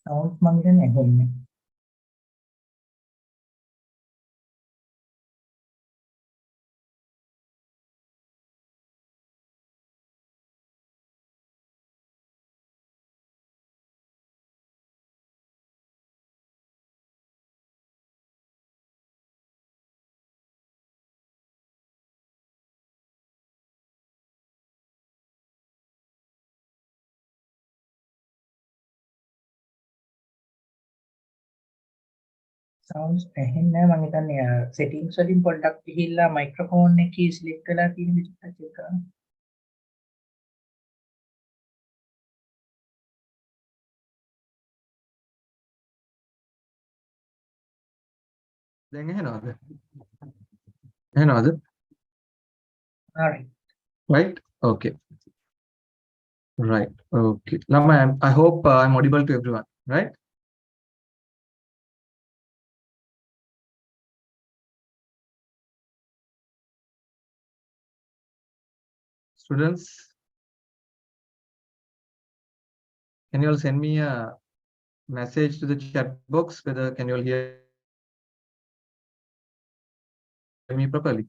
Sounds මං කියන්නේ ඇහෙන්නේ. Sounds ඇහෙන්නේ නැහැ. මං හිතන්නේ settings වලින් පොඩ්ඩක් ගිහිල්ලා microphone එකේ select වෙලා තියෙන විදිහට check කරන්න. දැන් ඇහෙනවද? ඇහෙනවද? Alright. Right? Okay. Right. Okay. Lama, I hope I'm audible to everyone, right? Students, can you all send me a message to the chat box whether can you all hear me properly?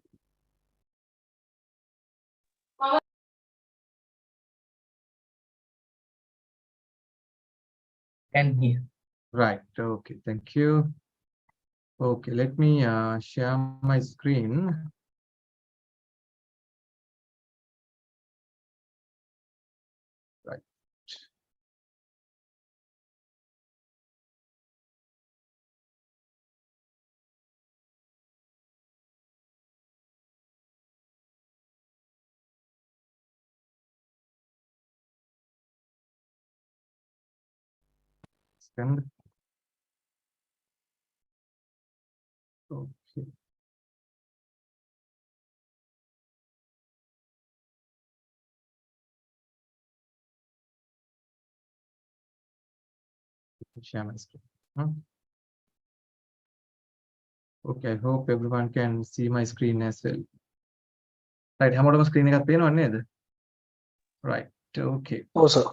Can hear. Right. Okay. Thank you. Okay. Let me share my screen. Right. Send. Okay. Share my screen. Okay, I hope everyone can see my screen as well. Right, හැමෝටම screen එකක් පේනවද නේද? Right. Okay. Oh, sir.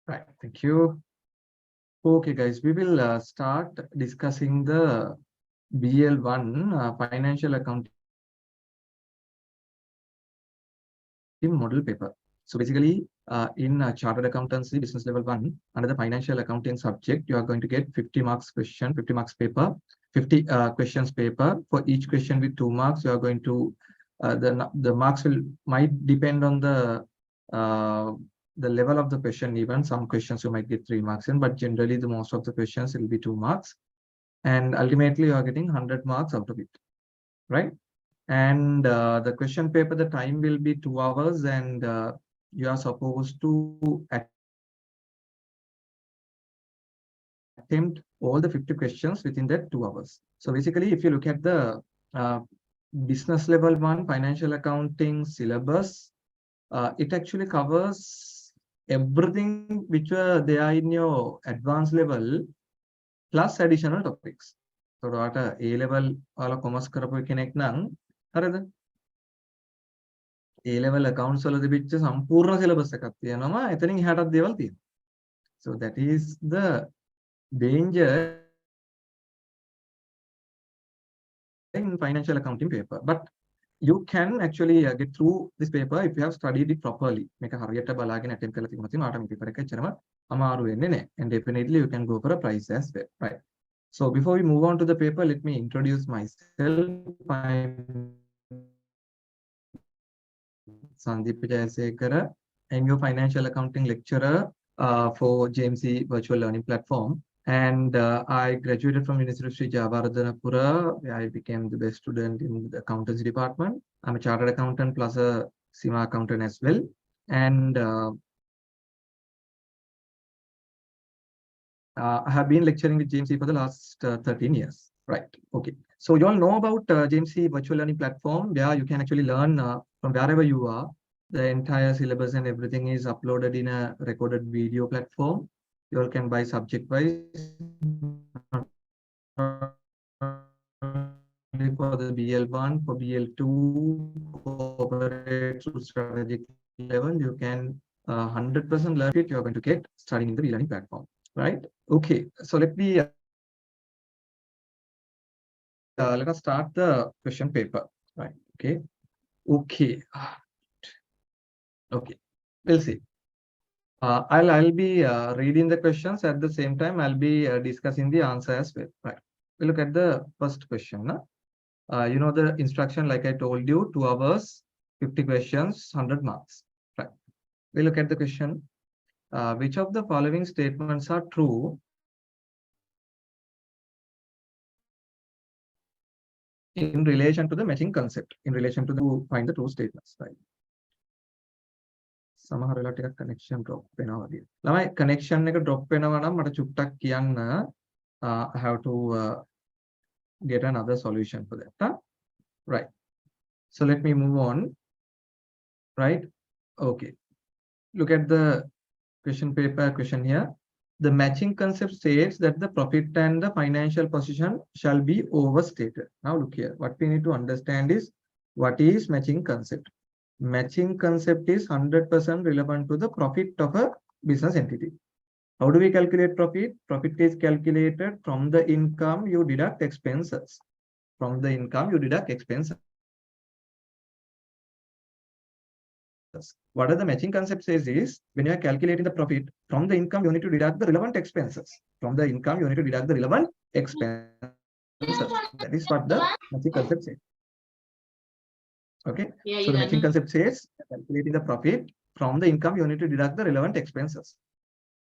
Right. Thank you. Okay, guys, we will start discussing the BL1 financial accounting model paper. So basically, in chartered accountancy business level 1, under the financial accounting subject, you are going to get 50 marks question, 50 marks paper, 50 questions paper. For each question with 2 marks, you are going to the marks might depend on the level of the question. Even some questions you might get 3 marks in, but generally the most of the questions will be 2 marks, and ultimately you are getting 100 marks out of it, right? And the question paper, the time will be 2 hours, and you are supposed to attempt all the 50 questions within that 2 hours. So basically, if you look at the business level 1 financial accounting syllabus, it actually covers everything which were there in your advanced level plus additional topics. So what A level wala commerce කරපු කෙනෙක් නම් හරිද? A level accounts වල තිබිච්ච සම්පූර්ණ syllabus එකක් තියෙනවා. එතනින් එහාටත් දේවල් තියෙනවා. So that is the danger in financial accounting paper. But you can actually get through this paper if you have studied it properly. මේක හරියට බලාගෙන attempt කරලා තිබුණොත් ඔයාලට මේ paper එක ඇත්තටම අමාරු වෙන්නේ නැහැ. And definitely you can go for a prize as well, right? So before we move on to the paper, let me introduce myself. I'm Sandeepa Jayasekara. I'm your financial accounting lecturer for JMC virtual learning platform. And I graduated from University of Sri Lanka, where I became the best student in the accountancy department. I'm a chartered accountant plus a SEMA accountant as well. And I have been lecturing with JMC for the last 13 years. Right. Okay. So you all know about JMC virtual learning platform, where you can actually learn from wherever you are. The entire syllabus and everything is uploaded in a recorded video platform. You all can buy subject wise for the BL1, for BL2, corporate strategic level. You can 100% learn it. You are going to get studying in the e-learning platform. right? Okay, so let us start the question paper, right? Okay, okay, okay. We'll see. I'll be reading the questions at the same time. I'll be discussing the answer as well, right? We look at the first question. You know the instruction, like I told you, 2 hours, 50 questions, 100 marks, right? We look at the question. Which of the following statements are true in relation to the matching concept? In relation to the find the true statements, right? සමහර වෙලාවට ටිකක් connection drop වෙනවා වගේ. ළමයි connection එක drop වෙනවා නම් මට චුට්ටක් කියන්න. I have to get another solution for that. Huh? Right. So let me move on. Right. Okay. Look at the question paper question here. The matching concept states that the profit and the financial position shall be overstated. Now look here. What we need to understand is what is matching concept. Matching concept is 100% relevant to the profit of a business entity. How do we calculate profit? Profit is calculated from the income you deduct expenses. From the income you deduct expenses. What are the matching concept says is when you are calculating the profit from the income, you need to deduct the relevant expenses. From the income, you need to deduct the relevant expenses. That is what the matching concept says. Okay. Yeah, so the matching concept says calculating the profit from the income, you need to deduct the relevant expenses.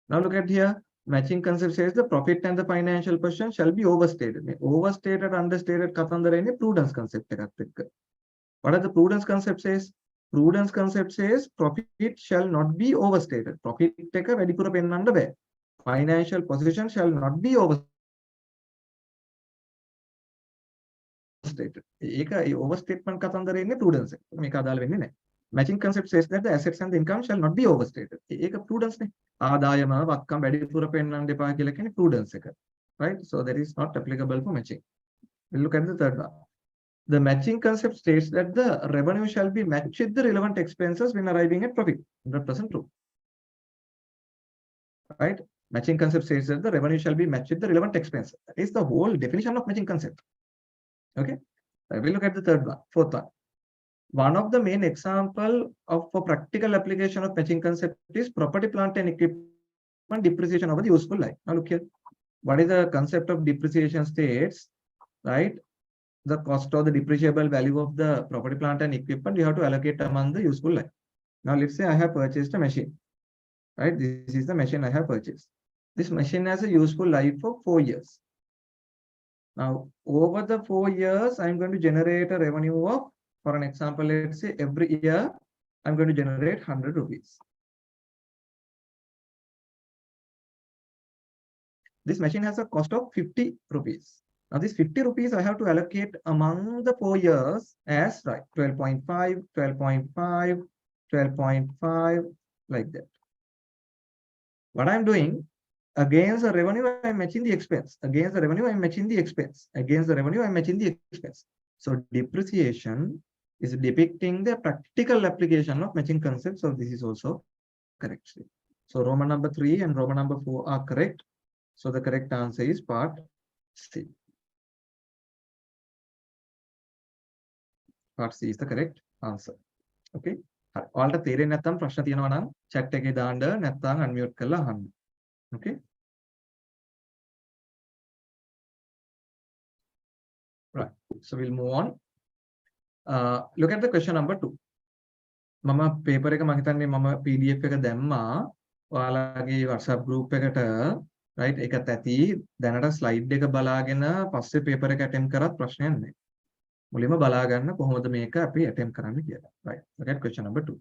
Now look at here. Matching concept says the profit and the financial position shall be overstated. Overstated, understated, prudence concept. What are the prudence concept says? Prudence concept says profit shall not be overstated. Profit take a very poor pen under bear. Financial position shall not be overstated. Overstatement prudence. Matching concept says that the assets and the income shall not be overstated. Prudence. Prudence. Right? So that is not applicable for matching. We'll look at the third one. The matching concept states that the revenue shall be matched with the relevant expenses when arriving at profit. 100% true. Right? Matching concept says that the revenue shall be matched with the relevant expenses. That is the whole definition of matching concept. Okay. We'll look at the third one, fourth one. One of the main example for practical application of matching concept is property, plant and equipment depreciation over the useful life. Now look here. What is the concept of depreciation states? Right? The cost or the depreciable value of the property, plant and equipment you have to allocate among the useful life. Now let's say I have purchased a machine, right? This is the machine I have purchased. This machine has a useful life for 4 years. Now over the 4 years, I'm going to generate a revenue of, for an example, let's say every year, I'm going to generate 100 rupees. This machine has a cost of 50 rupees. Now this 50 rupees I have to allocate among the 4 years as right 12.5, 12.5, 12.5, like that. What I'm doing, against the revenue, I'm matching the expense. Against the revenue, I'm matching the expense. Against the revenue, I'm matching the expense. So depreciation is depicting the practical application of matching concept. So this is also correct. So Roman number 3 and Roman number 4 are correct. So the correct answer is part C. Part C is the correct answer. Okay. ඔයාලට තේරෙන්නේ නැත්නම් ප්‍රශ්න තියෙනවා නම් chat එකේ දාන්න නැත්නම් unmute කරලා අහන්න. Okay. Right. So we'll move on. Look at the question number 2. මම paper එක මම හිතන්නේ මම PDF එක දැම්මා. ඔයාලගේ WhatsApp group එකට right ඒකත් ඇති. දැනට slide එක බලාගෙන පස්සේ paper එක attempt කරත් ප්‍රශ්නයක් නැහැ. මුලින්ම බලා ගන්න කොහොමද මේක අපි attempt කරන්න කියලා. Right. Look at question number 2.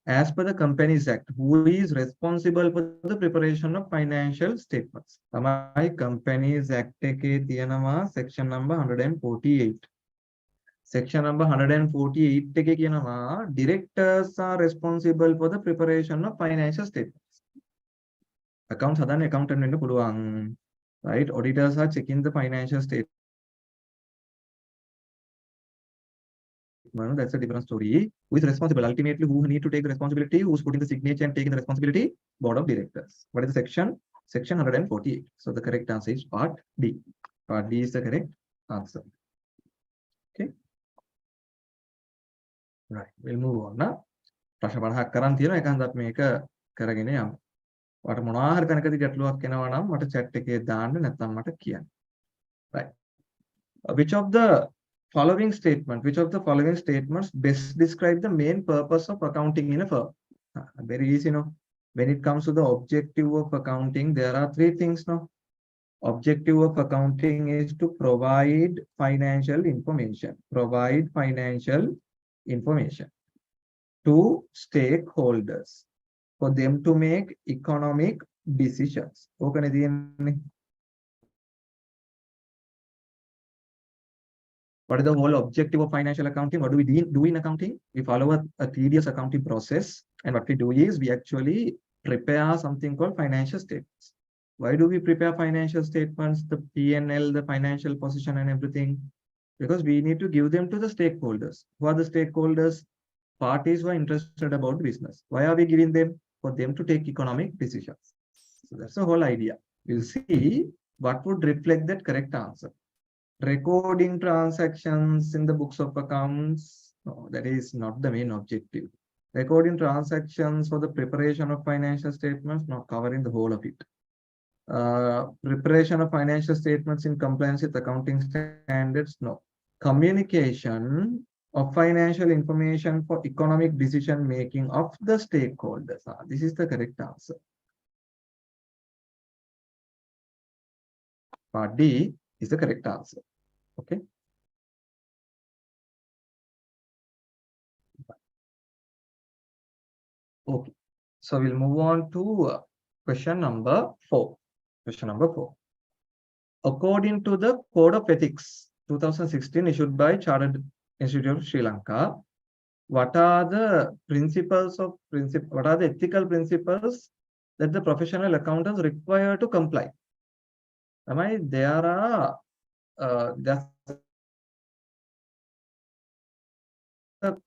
As per the Companies Act, who is responsible for the preparation of financial statements? තමයි Companies Act එකේ තියෙනවා section number 148. Section number 148 එකේ කියනවා directors are responsible for the preparation of financial statements. Accounts හදන්න accountant වෙන්න පුළුවන්. Right? Auditors are checking the financial statements. That's a different story. Who is responsible? Ultimately, who need to take the responsibility? Who's putting the signature and taking the responsibility? Board of Directors. What is the section? section 148. So the correct answer is part D. Part D is the correct answer. Okay. Right. We'll move on now. ප්‍රශ්න 50ක් කරන් තියෙනවා. ඒකෙන්ද අපි මේක කරගෙන යමු. ඔයාලට මොනවා හරි තැනකදී ගැටලුවක් එනවා නම් මට chat එකේ දාන්න නැත්නම් මට කියන්න. Right. Which of the following statements best describe the main purpose of accounting in a firm? Very easy, no? When it comes to the objective of accounting, there are three things, no? Objective of accounting is to provide financial information. Provide financial information to stakeholders for them to make economic decisions. What is the whole objective of financial accounting? What do we do in accounting? We follow a tedious accounting process, and what we do is we actually prepare something called financial statements. Why do we prepare financial statements, the P&L, the financial position and everything? Because we need to give them to the stakeholders. Who are the stakeholders? Parties who are interested about business. Why are we giving them? For them to take economic decisions. So that's the whole idea. We'll see what would reflect that correct answer. Recording transactions in the books of accounts, no, that is not the main objective. Recording transactions for the preparation of financial statements, not covering the whole of it. Preparation of financial statements in compliance with accounting standards, no. Communication of financial information for economic decision making of the stakeholders. This is the correct answer. Part D is the correct answer. Okay. Okay. So we'll move on to question number 4. Question number 4. According to the Code of Ethics 2016 issued by Chartered Institute of Sri Lanka, what are the ethical principles that the professional accountants require to comply? There are a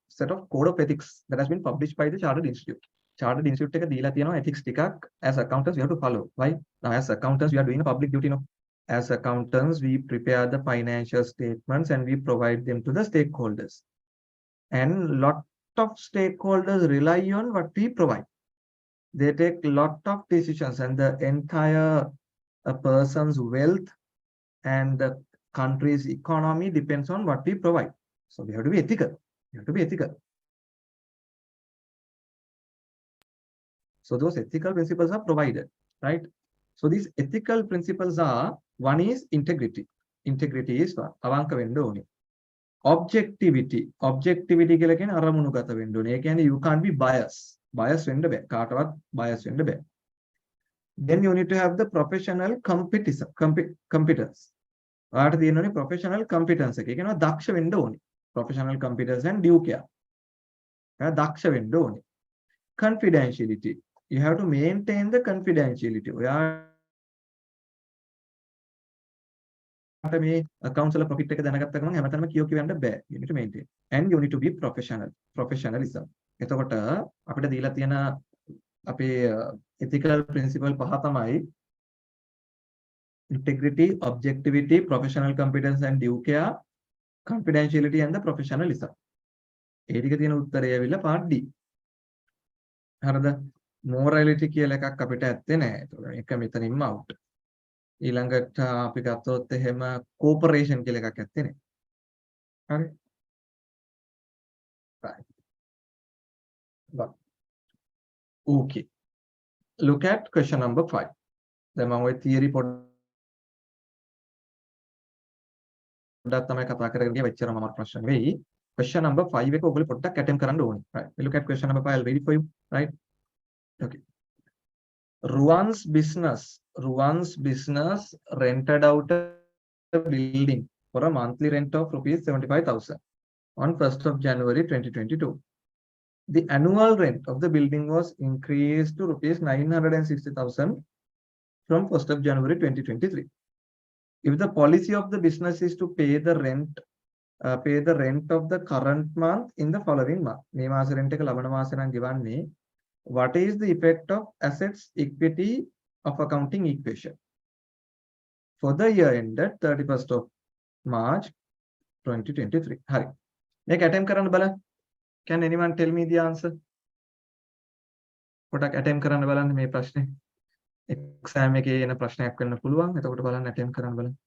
set of Code of Ethics that has been published by the Chartered Institute. Chartered Institute එක දීලා තියෙනවා ethics ටිකක්. As accountants we have to follow. Why? Now as accountants we are doing a public duty, no? As accountants we prepare the financial statements and we provide them to the stakeholders. And lot of stakeholders rely on what we provide. They take lot of decisions, and the entire person's wealth and the country's economy depends on what we provide. So we have to be ethical. You have to be ethical. So those ethical principles are provided, right? So these ethical principles are, one is integrity. Integrity is avanka wenna one. Objectivity. Objectivity කියලා කියන්නේ අරමුණුගත වෙන්න ඕනේ. ඒ කියන්නේ you can't be biased. Bias වෙන්න බෑ. කාටවත් bias වෙන්න බෑ. Then you need to have the professional competence. ඔයාට තියෙන්න ඕනේ professional competence එක. ඒ කියනවා දක්ෂ වෙන්න ඕනේ. Professional competence and due care. දක්ෂ වෙන්න ඕනේ. Confidentiality. You have to maintain the confidentiality. මේ accounts වල profit එක දැනගත්ත ගමන් හැමතැනම කියෝ කියවන්න බෑ. You need to maintain. And you need to be professional. Professionalism. එතකොට අපිට දීලා තියෙන අපේ ethical principle පහ තමයි integrity, objectivity, professional competence and due care, confidentiality and the professionalism. ඒ ටික තියෙන උත්තරය ඇවිල්ලා part D. හරිද? morality කියලා එකක් අපිට ඇත්තේ නැහැ. ඒක මෙතනින්ම out. ඊළඟට අපි ගත්තොත් එහෙම cooperation කියලා එකක් ඇත්තේ නැහැ. හරි? Right. But, okay. Look at question number 5. දැන් මම ඔය theory පොඩ්ඩක් තමයි කතා කරගෙන ගියේ. වෙච්චරම මම ප්‍රශ්න වෙයි. Question number 5 එක ඔයගොල්ලෝ පොඩ්ඩක් attempt කරන්න ඕනේ. Right. We look at question number 5. I'll read it for you. Right. Okay. Ruan's business rented out a building for a monthly rent of rupees 75,000 on 1st of January 2022. The annual rent of the building was increased to rupees 960,000 from 1st of January 2023. If the policy of the business is to pay the rent of the current month in the following month, මේ මාස rent එක ලබන මාසේ නම් ගෙවන්නේ, what is the effect of assets, equity of accounting equation for the year ended 31st of March 2023. Hari. Make attempt karanna balan. Can anyone tell me the answer? Potak attempt karanna balan මේ ප්‍රශ්නේ. exam එකේ එන ප්‍රශ්නයක් වෙන්න පුළුවන්. එතකොට බලන්න attempt කරන්න බලන්න.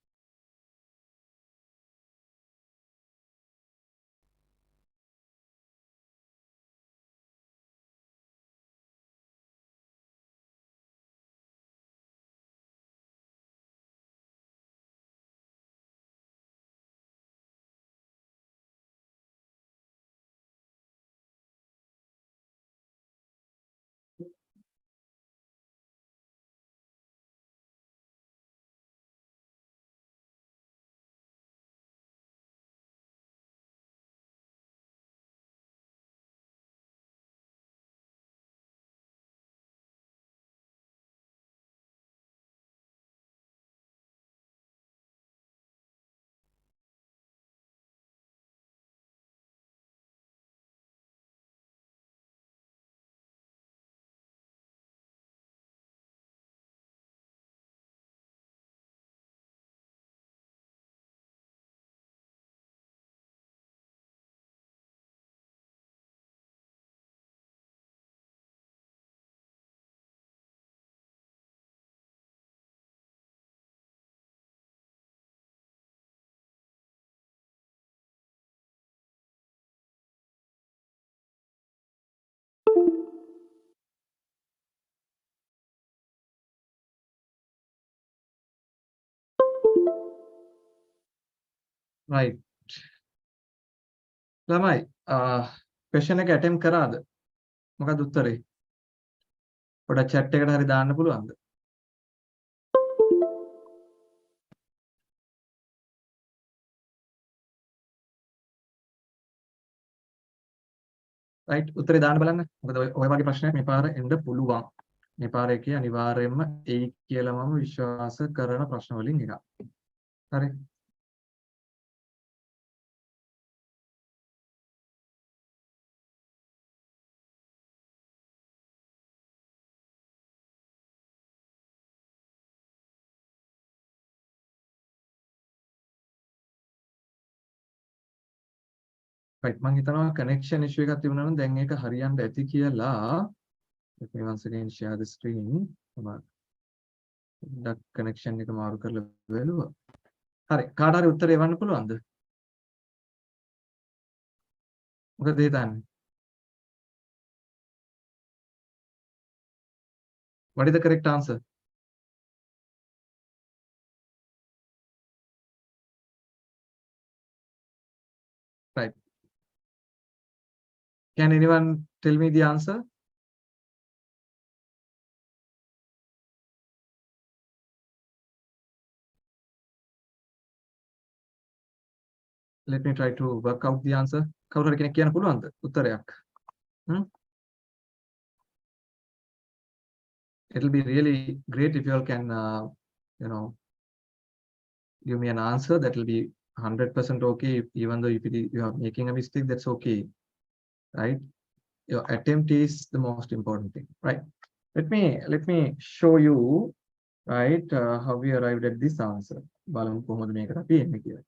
Right. ළමයි question එක attempt කරාද? මොකක්ද උත්තරේ? පොඩක් chat එකට හරි දාන්න පුළුවන්ද? right උත්තරේ දාන්න බලන්න. මොකද ඔය වගේ ප්‍රශ්නයක් මේ පාර එන්න පුළුවන්. මේ පාර එකේ අනිවාර්යයෙන්ම එයි කියලා මම විශ්වාස කරන ප්‍රශ්න වලින් එකක්. හරි. right මම හිතනවා connection issue එකක් තිබුණා නම් දැන් ඒක හරියන්න ඇති කියලා. let me once again share the screen. that connection එක මාරු කරලා බලුවා. හරි කාට හරි උත්තරේ එවන්න පුළුවන්ද? මොකද හිතන්නේ? what is the correct answer? right can anyone tell me the answer? let me try to work out the answer. කවුරු හරි කෙනෙක් කියන්න පුළුවන්ද උත්තරයක්? It'll be really great if you all can you know give me an answer that will be 100% okay. Even though if you are making a mistake, that's okay, right? Your attempt is the most important thing, right? Let me show you, right, how we arrived at this answer. බලමු කොහොමද මේකට අපි එන්නේ කියලා.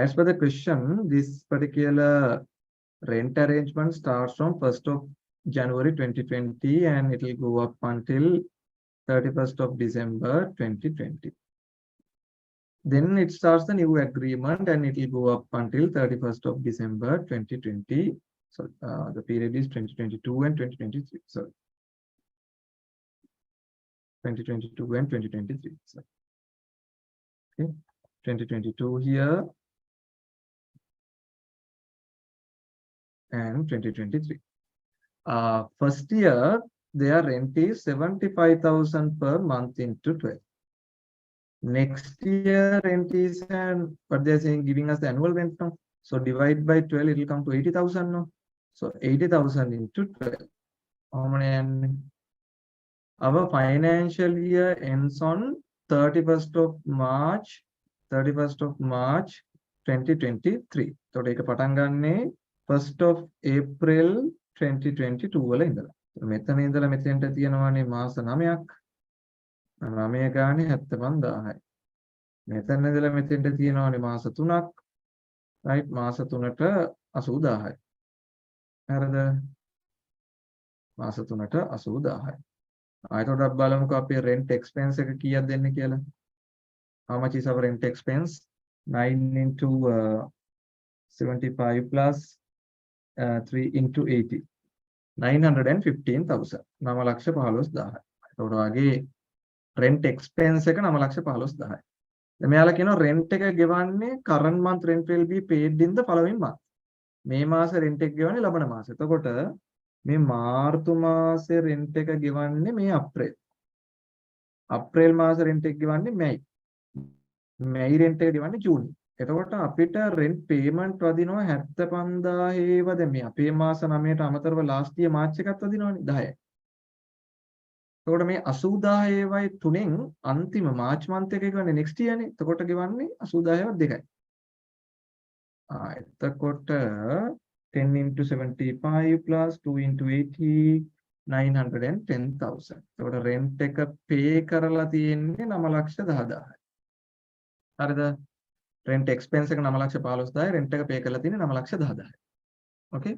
As per the question, this particular rent arrangement starts from 1st of January 2020 and it will go up until 31st of December 2020. Then it starts the new agreement and it will go up until 31st of December 2020. So the period is 2022 and 2023. So 2022 and 2023. So, okay, 2022 here and 2023. First year their rent is 75,000 per month into 12. Next year rent is, and what they are saying, giving us the annual rent now. So divide by 12, it will come to 80,000 now. So 80,000 into 12. How many? Our financial year ends on 31st of March 2023. So take a පටන් ගන්නේ 1st of April 2022 වල ඉඳලා. මෙතන ඉඳලා මෙතෙන්ට තියෙනවානේ මාස 9ක්. 9 ගානේ 75000යි. මෙතන ඉඳලා මෙතෙන්ට තියෙනවානේ මාස 3ක්. right මාස 3ට 80000යි. හරිද? මාස 3ට 80000යි. ආයෙත් බලමුකෝ අපේ rent expense එක කීයක් දෙන්නේ කියලා. How much is our rent expense? 9 into 75 plus 3 into 80. 915,000. 9,15,000. එතකොට වගේ rent expense එක 9,15,000. දැන් මෙයාලා කියනවා rent එක ගෙවන්නේ current month rent will be paid in the following month. මේ මාසේ rent එක ගෙවන්නේ ලබන මාසේ. එතකොට මේ මාර්තු මාසේ rent එක ගෙවන්නේ මේ අප්‍රේල්. අප්‍රේල් මාසේ rent එක ගෙවන්නේ මැයි. මැයි rent එක ගෙවන්නේ ජූනි. එතකොට අපිට rent payment වදිනවා 75000 දැන් මේ අපේ මාස 9ට අමතරව last year මාර්ච් එකත් වදිනවනේ 10යි. එතකොට මේ 80000 වයි තුනෙන් අන්තිම මාර්ච් month එක ගෙවන්නේ next year නේ. එතකොට ගෙවන්නේ 80000 දෙකයි. එතකොට 10 into 75 plus 2 into 80 910,000. එතකොට rent එක pay කරලා තියෙන්නේ 9,10,000. හරිද? rent expense එක 9,15,000 rent එක pay කරලා තියෙන්නේ 9,10,000. okay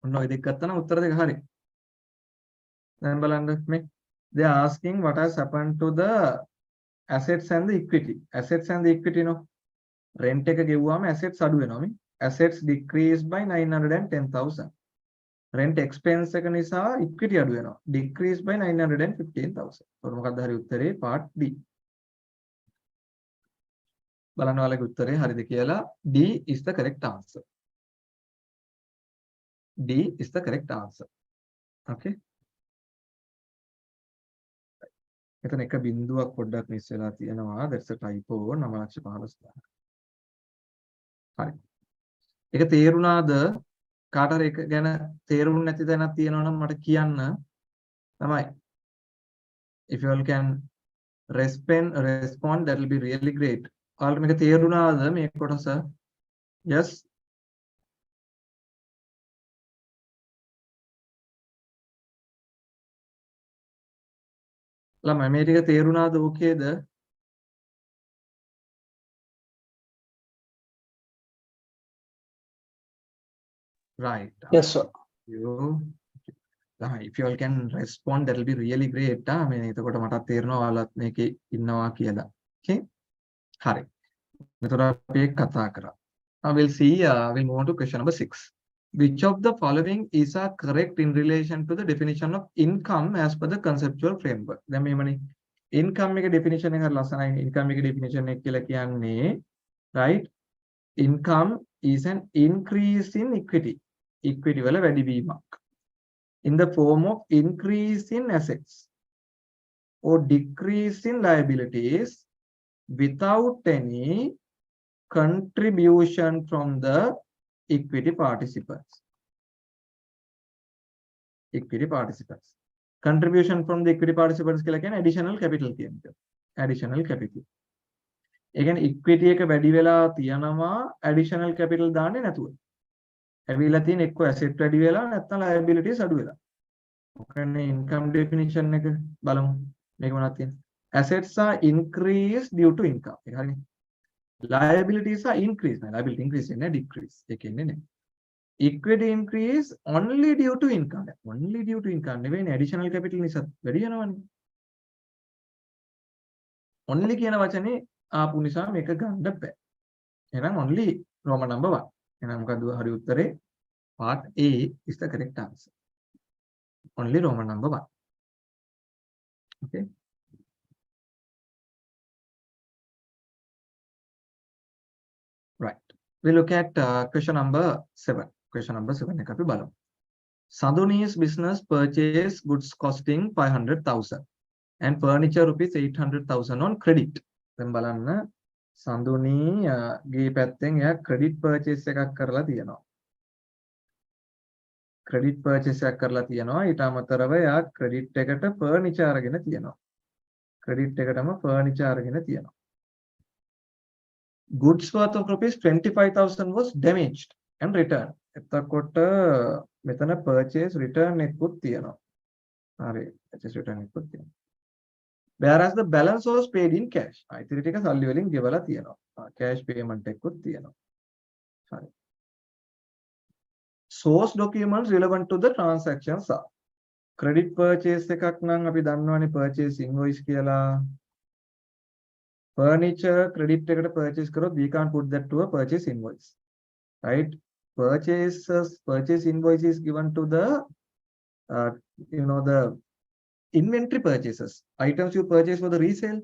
ඔන්න ඔය දෙක ගත්තා නම් උත්තර දෙක හරි. දැන් බලන්න මේ they are asking what has happened to the assets and the equity. Assets and the equity no rent එක ගෙවුවාම assets අඩු වෙනවා මේ. Assets decreased by 910,000. rent expense එක නිසා equity අඩු වෙනවා. Decreased by 915,000. ඒකට මොකක්ද හරි උත්තරේ part D. බලන්න ඔයාලගේ උත්තරේ හරිද කියලා. D is the correct answer. D is the correct answer. okay එතන එක බිඳුවක් පොඩ්ඩක් මිස් වෙලා තියෙනවා. that's a typo 9,15,000. හරි. ඒක තේරුණාද? කාට හරි එක ගැන තේරුම් නැති දැනක් තියෙනවා නම් මට කියන්න තමයි. if you all can respond that will be really great. ඔයාලට මේක තේරුණාද මේ කොටස? yes ළමයි මේ ටික තේරුණාද? ඕකේද? right yes sir. you if you all can respond that will be really great. මේ එතකොට මටත් තේරෙනවා ඔයාලත් මේකේ ඉන්නවා කියලා. okay හරි. මෙතන අපි කතා කරා. now we'll see we'll move on to question number 6. which of the following is correct in relation to the definition of income as per the conceptual framework? දැන් මේමනේ income එක definition එක හරි ලස්සනයි. income එක definition එක කියලා කියන්නේ right income is an increase in equity. equity වල වැඩිවීමක් in the form of increase in assets or decrease in liabilities without any contribution from the equity participants. equity participants. Contribution from the equity participants කියලා කියන්නේ additional capital කියන එක. additional capital. ඒ කියන්නේ equity එක වැඩි වෙලා තියනවා additional capital දාන්නේ නැතුව. ඇවිල්ලා තියෙන එක්ක asset වැඩි වෙලා නැත්නම් liabilities අඩු වෙලා. ඔකනේ income definition එක බලමු. මේක මොනවද තියෙන්නේ? Assets are increased due to income. ඒක හරිනේ. Liabilities are increased. Liability increase නේ decrease. ඒ කියන්නේ නේ. Equity increase only due to income. Only due to income. නෙවෙයි additional capital නිසා වැඩි වෙනවනේ. Only කියන වචනේ ආපු නිසා මේක ගන්න බෑ. එහෙනම් only Roman number 1. එහෙනම් මොකද හරි උත්තරේ? part A is the correct answer. Only Roman number 1. okay right, we look at question number 7. question number 7 එක අපි බලමු. Sanduni's business purchased goods costing 500,000 and furniture rupees 800,000 on credit. දැන් බලන්න සඳුනි ගේ පැත්තෙන් එයා credit purchase එකක් කරලා තියෙනවා. credit purchase එකක් කරලා තියෙනවා. ඊට අමතරව එයා credit එකට furniture අරගෙන තියෙනවා. credit එකටම furniture අරගෙන තියෙනවා. goods worth of rupees 25,000 was damaged and returned. එතකොට මෙතන purchase return එකකුත් තියෙනවා. Just return it. Whereas the balance was paid in cash. ඉතින් ටික සල්ලි වලින් ගෙවලා තියෙනවා. Cash payment එකකුත් තියෙනවා. Sorry. Source documents relevant to the transactions are credit purchase එකක් නම් අපි දන්නවනේ purchase invoice කියලා. Furniture credit එකට purchase කරොත් we can't put that to a purchase invoice. Right? Purchase invoice is given to the the inventory purchases, items you purchase for the resale.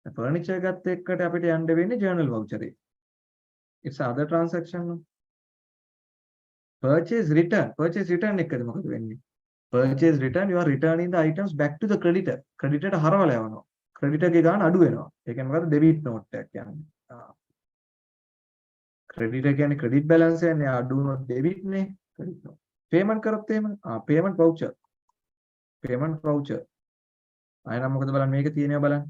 The furniture ගත්ත එක්කට අපිට යන්න වෙන්නේ journal voucher එක. It's other transaction. Purchase return එකද මොකද වෙන්නේ? Purchase return, you are returning the items back to the creditor. Creditor ට හරවලා යවනවා. Creditor ගේ ගාන අඩු වෙනවා. ඒ කියන්නේ මොකද debit note එකක් කියන්නේ. Creditor කියන්නේ credit balance එකනේ අඩු වුණොත් debit නේ. Credit note. Payment කරොත් එහෙම payment voucher. අයනම් මොකද බලන්න මේක තියෙනවා බලන්න.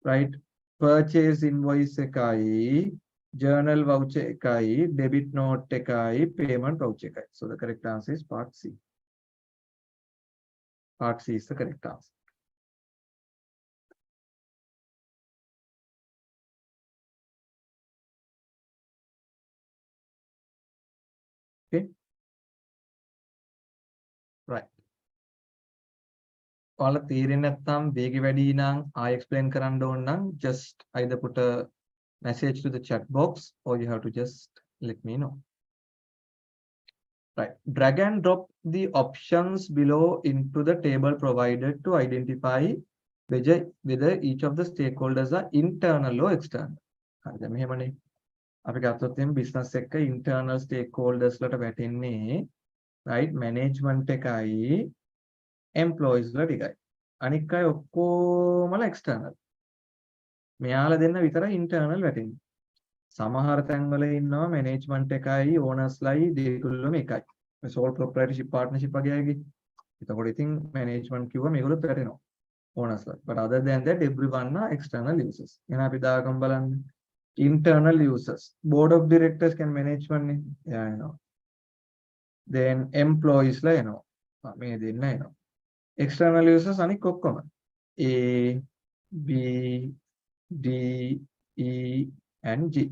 Right? Purchase invoice එකයි, journal voucher එකයි, debit note එකයි, payment voucher එකයි. So the correct answer is part C. Part C is the correct answer. Okay. Right. ඔයාලා තීරෙන්නේ නැත්නම් වේගෙ වැඩි නම් I explain කරන්න ඕන නම් just either put a message to the chat box or you have to just let me know. Right. Drag and drop the options below into the table provided to identify whether each of the stakeholders are internal or external. හරිද මෙහෙමනේ. අපි ගත්තොත් එම් business එක internal stakeholders වලට වැටෙන්නේ right management එකයි employees ලා ටිකයි. අනික් අය ඔක්කොමලා external. මෙයාලා දෙන්න විතරයි internal වැටෙන්නේ. සමහර තැන්වල ඉන්නවා management එකයි owners ලයි දෙගොල්ලොම එකයි. sole proprietorship partnership වගේ අයගේ. එතකොට ඉතින් management කිව්ව මේගොල්ලෝ වැටෙනවා. owners ලා. But other than that everyone are external users. එහෙනම් අපි දාගමු බලන්න. Internal users. Board of directors can management නේ. Yeah, you know. Then employees ලා එනවා. මේ දෙන්න එනවා. External users අනික ඔක්කොම A, B, D, E and G.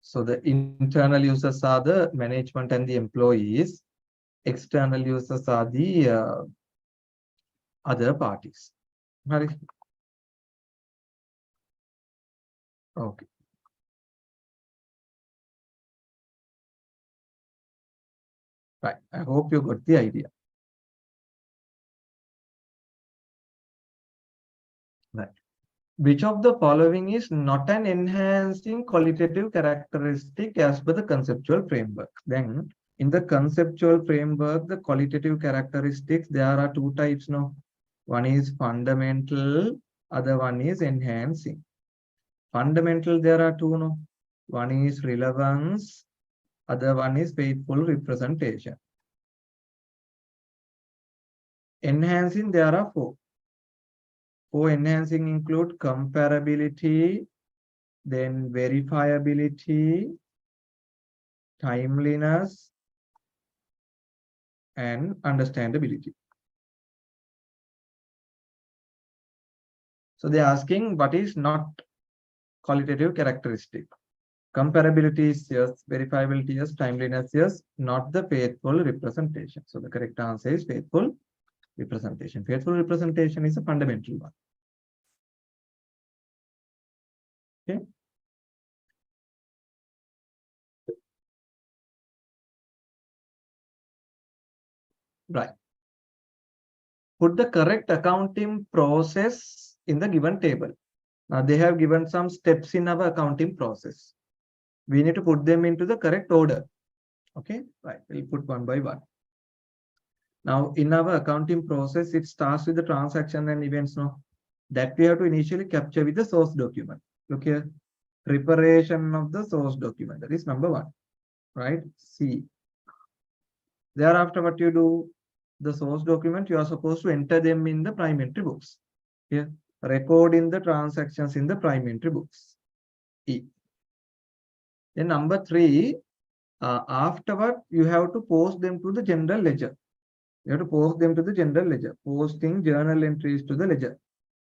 So the internal users are the management and the employees. External users are the other parties. Right. Okay. Right. I hope you got the idea. Right. Which of the following is not an enhancing qualitative characteristic as per the conceptual framework? Then, in the conceptual framework, the qualitative characteristics, there are two types now. One is fundamental, other one is enhancing. Fundamental, there are two now. One is relevance, other one is faithful representation. Enhancing, there are four. For enhancing include comparability, then verifiability, timeliness, and understandability. So they're asking what is not qualitative characteristic. Comparability is yes, verifiability is, timeliness is, not the faithful representation. So the correct answer is faithful representation. Faithful representation is a fundamental one. Okay. Right. Put the correct accounting process in the given table. Now they have given some steps in our accounting process. We need to put them into the correct order. Okay. Right. We'll put one by one. Now, in our accounting process, it starts with the transaction and events now that we have to initially capture with the source document. Look here, preparation of the source document. That is number one, right? C. Thereafter, what you do, the source document, you are supposed to enter them in the prime entry books. Here, recording the transactions in the prime entry books. E. Then number three, Afterward, you have to post them to the general ledger. You have to post them to the general ledger. Posting journal entries to the ledger.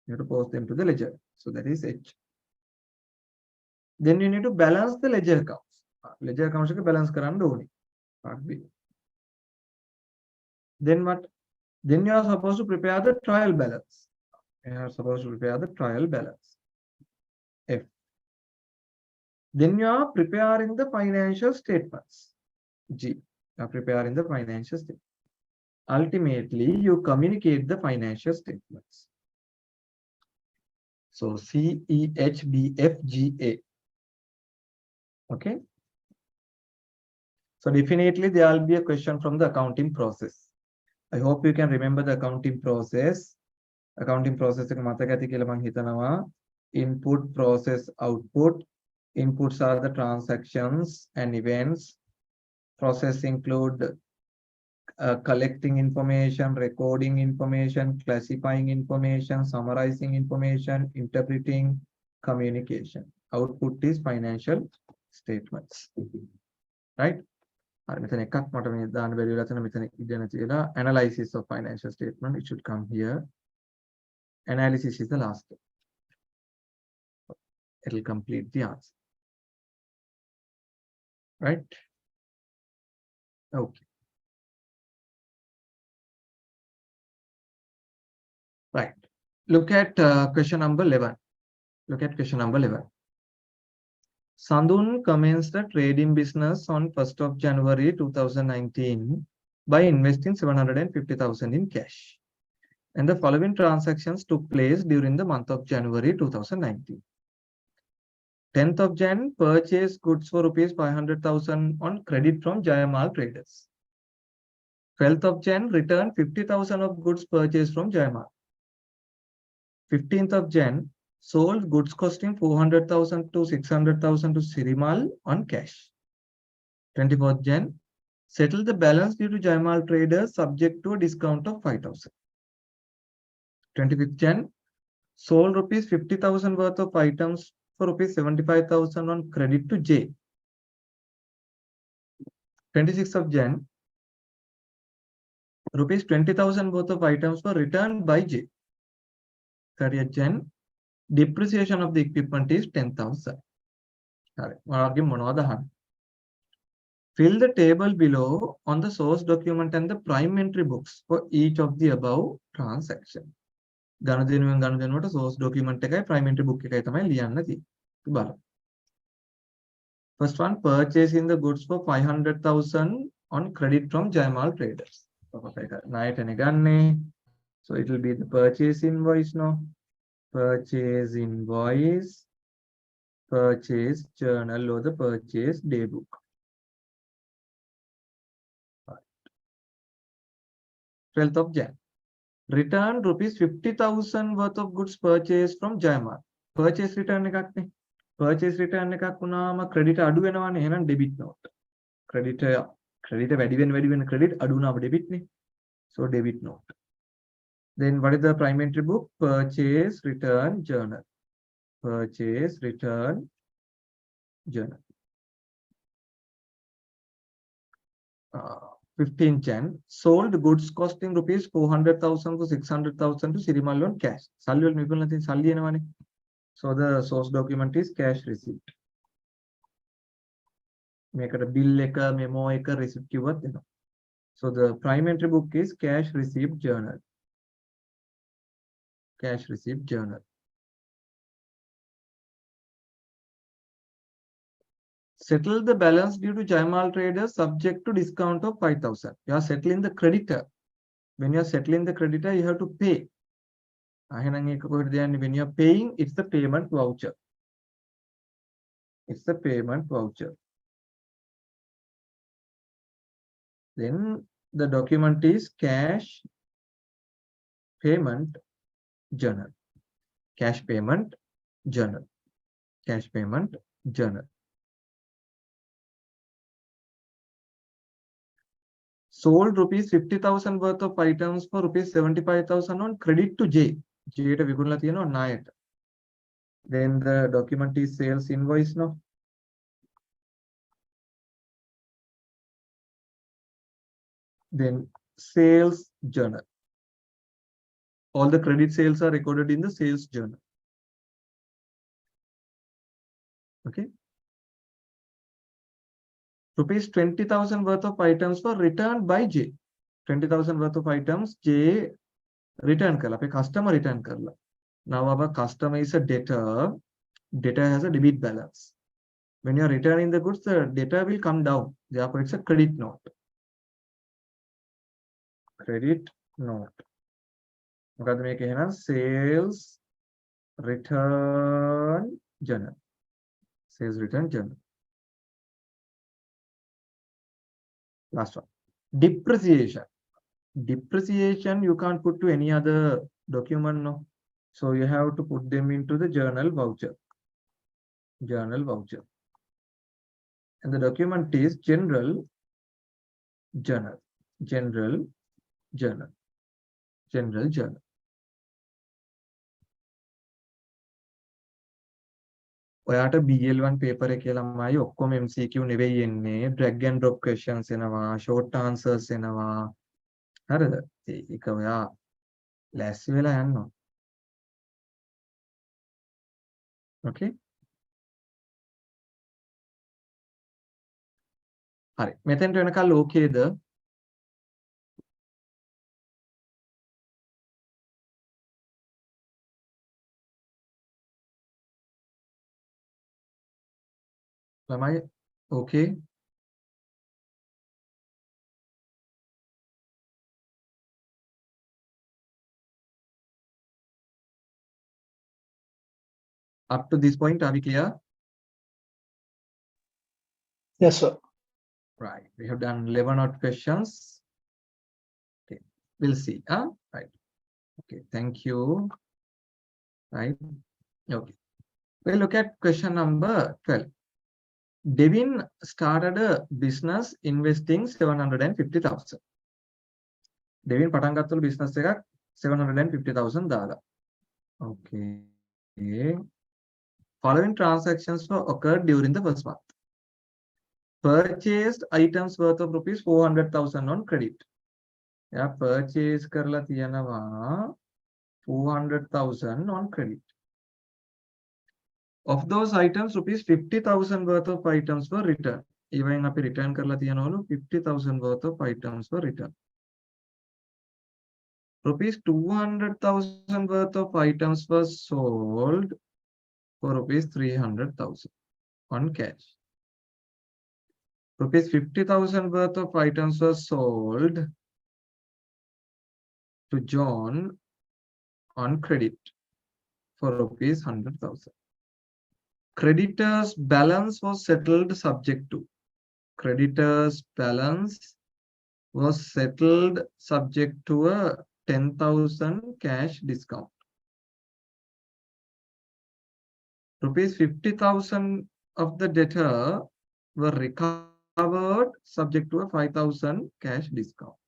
You have to post them to the ledger. So that is H. Then you need to balance the ledger accounts. Ledger accounts can balance karan only. Part B. Then what? Then you are supposed to prepare the trial balance. You are supposed to prepare the trial balance. F. Then you are preparing the financial statements. G. You are preparing the financial statements. Ultimately, you communicate the financial statements. So C, E, H, B, F, G, A. Okay. So definitely there will be a question from the accounting process. I hope you can remember the accounting process. Accounting process එක මතක ඇති කියලා මම හිතනවා. Input, process, output. Inputs are the transactions and events. Process include collecting information, recording information, classifying information, summarizing information, interpreting, communication. Output is financial statements. Right? Analysis of financial statement. It should come here. Analysis is the last step. It will complete the answer. Right? Okay. Right. Look at question number 11. Look at question number 11. Sandun commenced the trading business on 1st of January 2019 by investing 750,000 in cash. And the following transactions took place during the month of January 2019. 10th of Jan, purchased goods for rupees 500,000 on credit from Jayamal Traders. 12th of Jan, returned 50,000 of goods purchased from Jayamal. 15th of Jan, sold goods costing 400,000 to 600,000 to Sirimal on cash. 24th Jan, settled the balance due to Jayamal Traders subject to a discount of 5,000. 25th Jan, sold rupees 50,000 worth of items for rupees 75,000 on credit to J. 26th of Jan, rupees 20,000 worth of items were returned by J. 30th Jan, depreciation of the equipment is 10,000. Fill the table below on the source document and the prime entry books for each of the above transaction. ගනුදෙනුවෙන් source document එකයි prime entry book එකයි තමයි ලියන්න තියෙන්නේ. First one, purchasing the goods for 500,000 on credit from Jayamal Traders. So it will be the purchase invoice now. Purchase invoice, purchase journal or the purchase day book. 12th of Jan. Return rupees 50,000 worth of goods purchased from Jayamal. Purchase return එකක් නේ. Purchase return එකක් වුණාම credit අඩු වෙනවනේ. එහෙනම් debit note. Credit වැඩි වෙන credit අඩු වුණාම debit නේ. So debit note. Then what is the prime entry book? Purchase return journal. Purchase return journal. 15th Jan, sold goods costing rupees 400,000 to 600,000 to Sirimal on cash. So the source document is cash receipt. Make a bill එක memo එක receipt කිව්වත් එනවා. So the prime entry book is cash receipt journal. Cash receipt journal. Settle the balance due to Jayamal Traders subject to discount of 5,000. You are settling the creditor. When you are settling the creditor, you have to pay. When you are paying, it's the payment voucher. It's the payment voucher. Then the document is cash payment journal. Cash payment journal. Cash payment journal. Sold rupees 50,000 worth of items for rupees 75,000 on credit to J. J ට විකුණලා තියෙනවා ණයට. Then the document is sales invoice no. Then sales journal. All the credit sales are recorded in the sales journal. Okay. Rupees 20,000 worth of items were returned by J. 20,000 worth of items J return karla. Ape customer return karla. Now our customer is a debtor. Debtor has a debit balance. When you are returning the goods, the debtor will come down. Therefore, it's a credit note. Credit note. මොකද්ද මේක එහෙනම් sales return journal. Sales return journal. Last one. Depreciation. Depreciation you can't put to any other document, no. So you have to put them into the journal voucher. Journal voucher. And the document is general journal. General journal. General journal. ඔයාට BL1 paper එකේ ළමයි ඔක්කොම MCQ නෙවෙයි එන්නේ drag and drop questions එනවා short answers එනවා හරිද ඒක ඔයා ලෑස්ති වෙලා යන්න okay හරි මෙතෙන්ට වෙනකල් ඕකේද ළමයි okay up to this point are we clear Yes, sir. right we have done 11 odd questions okay we'll see right okay thank you right okay we'll look at question number 12 Devin started a business investing 750,000. Devin පටන් ගත්තලු business එකක් 750,000 දාලා. Okay. Following transactions were occurred during the first month. Purchased items worth of rupees 400,000 on credit. Yeah, purchase කරලා තියනවා 400,000 on credit. Of those items, rupees 50,000 worth of items were returned. Even if return karla tiyanolu 50,000 worth of items were returned. Rupees 200,000 worth of items were sold for rupees 300,000 on cash. Rupees 50,000 worth of items were sold to John on credit for rupees 100,000. Creditors balance was settled subject to. Creditors balance was settled subject to a 10,000 cash discount. Rupees 50,000 of the debtor were recovered subject to a 5,000 cash discount.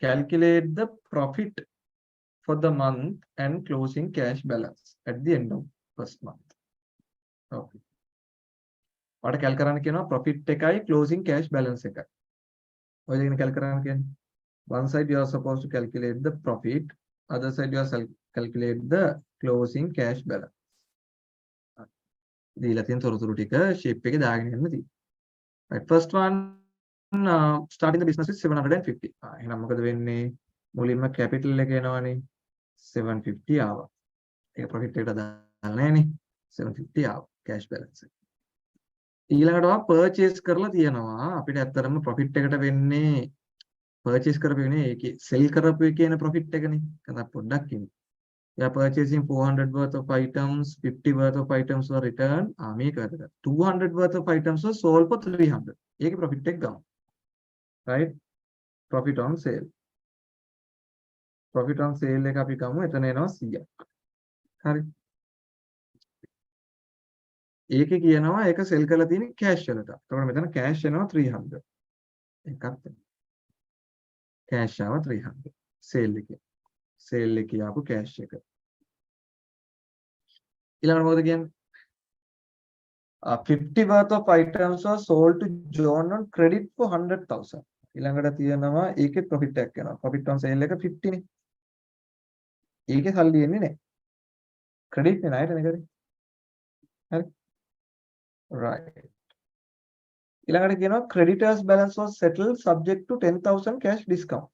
Calculate the profit for the month and closing cash balance at the end of first month. Okay. What a calculation profit එකයි closing cash balance එකයි. ඔය දෙකන calculation කියන්නේ. One side you are supposed to calculate the profit, other side you are calculate the closing cash balance. දීලා තියෙන තොරතුරු ටික shape එකේ දාගෙන යන්න තියෙනවා. Right, first one starting the business with 750. එහෙනම් මොකද වෙන්නේ? මුලින්ම capital එක එනවනේ 750 ආවා. ඒක profit එකට දාලා නැහැනේ. 750 ආවා cash balance. ඊළඟට purchase කරලා තියෙනවා. අපිට ඇත්තටම profit එකට වෙන්නේ purchase කරපු එකනේ ඒකේ sell කරපු එකේන profit එකනේ. කතා පොඩ්ඩක් ඉන්න. We are purchasing 400 worth of items, 50 worth of items were returned. මේක වැදගත්. 200 worth of items were sold for 300. ඒකේ profit එක ගමු. Right? Profit on sale. Profit on sale එක අපි ගමු. එතන එනවා 100ක්. හරි. ඒකේ කියනවා ඒක sell කරලා තියෙන cash වලට. එතකොට මෙතන cash එනවා 300. එකක් තමයි. cash ආව 300. sale එකේ. sale එකේ ආපු cash එක. ඊළඟට මොකද කියන්නේ? 50 worth of items were sold to John on credit for 100,000. ඊළඟට තියෙනවා ඒකේ profit එකක් යනවා. Profit on sale එක 50 නේ. ඒකේ සල්ලි එන්නේ නැහැ. Credit නේ ණයට නේ කරේ. හරි. Right. ඊළඟට කියනවා creditors balance was settled subject to 10,000 cash discount.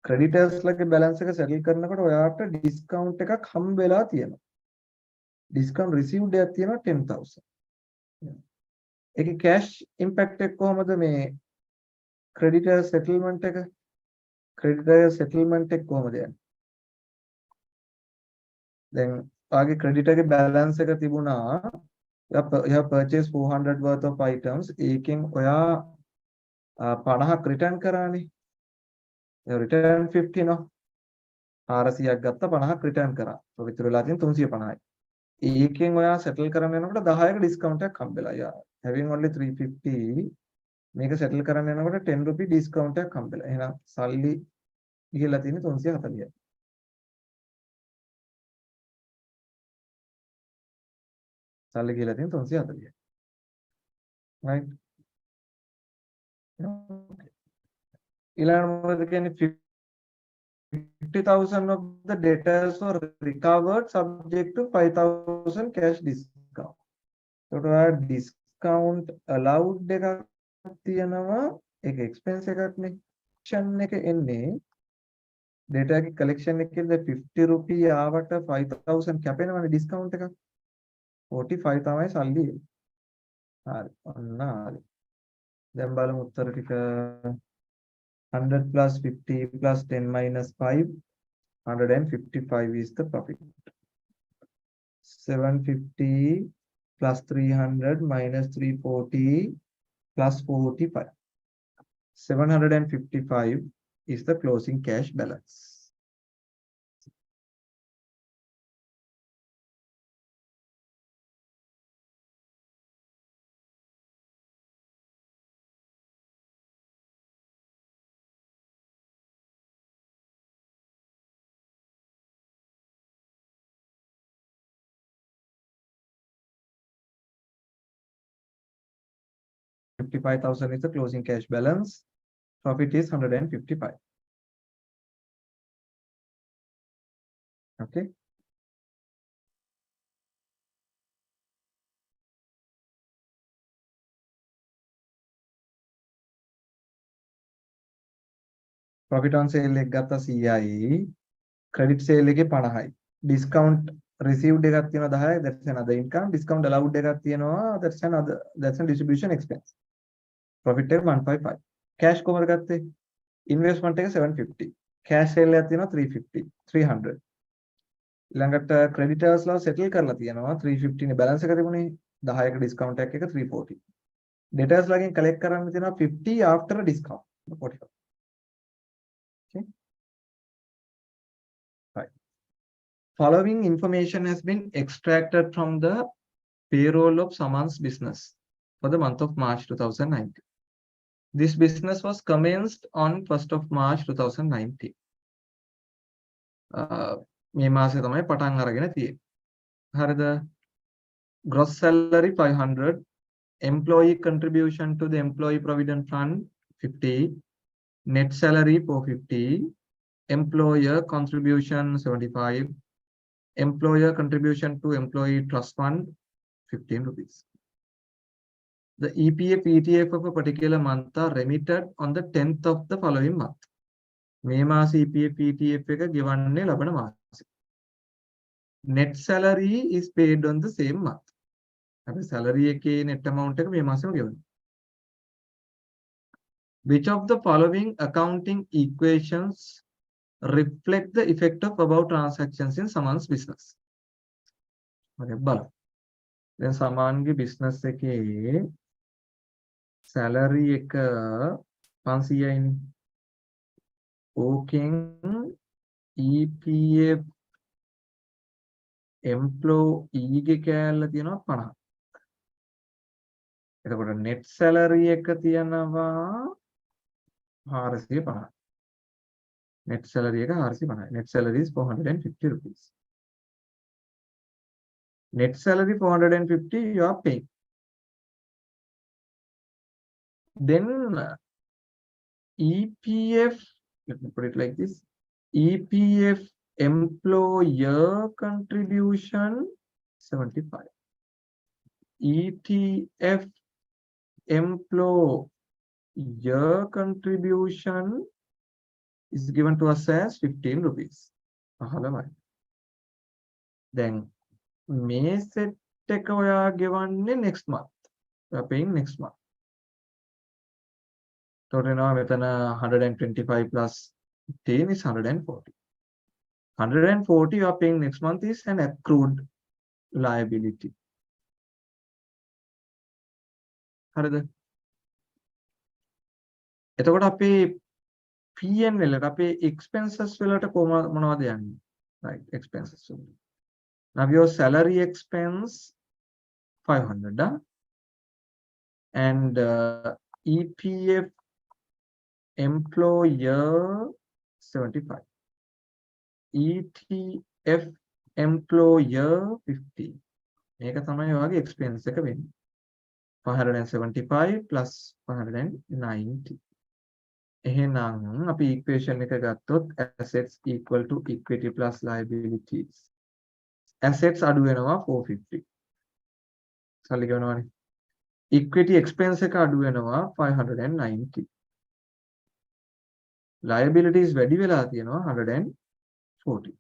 Creditors ලගේ balance එක settle කරනකොට ඔයාට discount එකක් හම්බ වෙලා තියෙනවා. Discount received එකක් තියෙනවා 10,000. ඒකේ cash impact එක කොහමද මේ creditor settlement එක? creditor settlement එක කොහමද යන්නේ? දැන් ඔයාගේ creditor ගේ balance එක තිබුණා. you have purchased 400 worth of items. ඒකෙන් ඔයා 50ක් return කරානේ. return 50 no. 400ක් ගත්තා 50ක් return කරා. so විතර වෙලා තියෙන 350යි. ඒකෙන් ඔයා settle කරන්න යනකොට 10ක discount එකක් හම්බෙලා. යා having only 350 මේක settle කරන්න යනකොට 10 rupee discount එකක් හම්බෙලා. එහෙනම් සල්ලි ගිහලා තියෙන්නේ 340යි. සල්ලි ගිහලා තියෙන්නේ 340යි. right. ඊළඟ මොකද කියන්නේ 50,000 of the debtors were recovered subject to 5,000 cash discount. So discount allowed එකක් තියෙනවා. ඒක expense එකක් නේ. collection එක එන්නේ data එකේ collection එකේ 50 rupee ආවට 5,000 කැපෙනවනේ discount එක. 45 තමයි සල්ලි. හරි. ඔන්න හරි. දැන් බලමු උත්තර ටික. 100 plus 50 plus 10 minus 5, 155 is the profit. 750 plus 300 minus 340 plus 45. 755 is the closing cash balance. $55,000 is the closing cash balance. Profit is 155. Okay. Profit on sale එක ගත්තා 100යි. Credit sale එකේ 50යි. Discount received එකක් තියෙනවා 10යි. That's another income. Discount allowed එකක් තියෙනවා. That's a distribution expense. Profit එක 155. Cash කොහමද ගත්තේ? Investment එක 750. Cash sale එකක් තියෙනවා 350. 300. ඊළඟට creditors ලා settle කරලා තියෙනවා 350 නේ balance එක තිබුණේ 10ක discount එකක් එක 340. Debtors ලාගෙන් collect කරන්න තියෙනවා 50 after a discount 45. Okay. Right. Following information has been extracted from the payroll of someone's business for the month of March 2019. This business was commenced on 1st of March 2019. මේ මාසේ තමයි පටන් අරගෙන තියෙන්නේ. හරිද? Gross salary 500, employee contribution to the employee provident fund 50, net salary 450, employer contribution 75, employer contribution to employee trust fund 15 rupees. The EPF ETF of a particular month are remitted on the 10th of the following month. මේ මාසේ EPF ETF එක ගෙවන්නේ ලබන මාසේ. Net salary is paid on the same month. අපි salary එකේ net amount එක මේ මාසෙම ගෙවනවා. Which of the following accounting equations reflect the effect of above transactions in someone's business? Okay, බලමු. දැන් සමාන්ගේ business එකේ salary එක 500යිනේ. ඕකෙන් EPF employee ගේ කෑල්ල තියෙනවා 50. එතකොට net salary එක තියෙනවා 450. Net salary එක 450. Net salary is 450 rupees. Net salary 450 you are paying. Then EPF, let me put it like this, EPF employer contribution 75. ETF employer contribution is given to us as 15 rupees. Then May set එක ඔයා ගෙවන්නේ next month. We are paying next month. Total now මෙතන 125 plus 15 is 140. 140 you are paying next month is an accrued liability. හරිද? එතකොට අපේ P&L එක අපේ expenses වලට මොනවද යන්නේ? Right, expenses. Now your salary expense 500 and EPF employer 75. ETF employer 50. මේක තමයි ඔයාගේ expense එක වෙන්නේ. 575 plus 590. එහෙනම් අපි equation එක ගත්තොත් assets equal to equity plus liabilities. Assets අඩු වෙනවා 450. සල්ලි ගන්නවානේ. Equity expense එක අඩු වෙනවා 590. Liabilities වැඩි වෙලා තියෙනවා 140.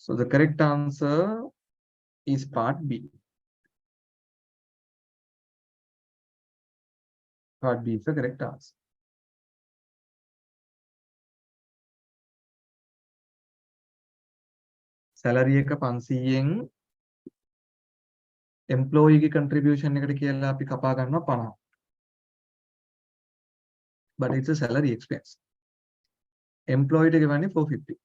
So the correct answer is part B. Part B is the correct answer. Salary එක 500න් employee ගේ contribution එකට කියලා අපි කපා ගන්නවා 50. But it's a salary expense. Employee ට ගෙවන්නේ 450.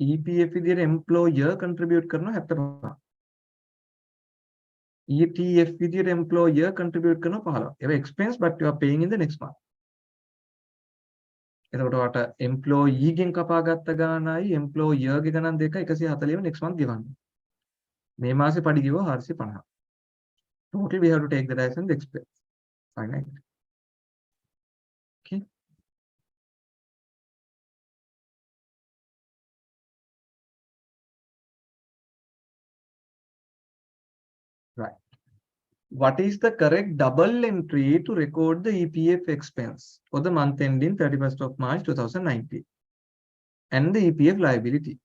EPF විදියට employer contribute කරනවා 75. ETF විදියට employer contribute කරනවා 15. ඒවා expense but you are paying in the next month. එතකොට ඔයාට employee ගෙන් කපා ගත්ත ගානයි employer ගේ ගණන් දෙක 140ව next month ගෙවන්නේ. මේ මාසේ පඩි ගෙවුවා 450. Total we have to take that as an expense. Fine, right? Okay. Right. What is the correct double entry to record the EPF expense for the month ending 31st of March 2019 and the EPF liability?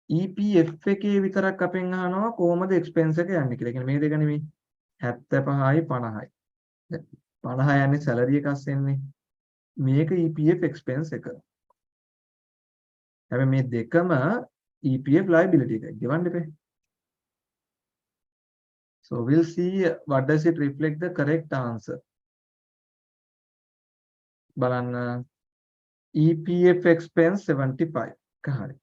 EPF එකේ විතරක් අපෙන් අහනවා කොහොමද expense එක යන්නේ කියලා. කියන්නේ මේ දෙක නෙමෙයි 75යි 50යි. 50 යන්නේ salary එක අස්සෙන්නේ. මේක EPF expense එක. හැබැයි මේ දෙකම EPF liability එකයි. ගෙවන්න එපා. So we'll see what does it reflect the correct answer. බලන්න EPF expense 75 එක හරි.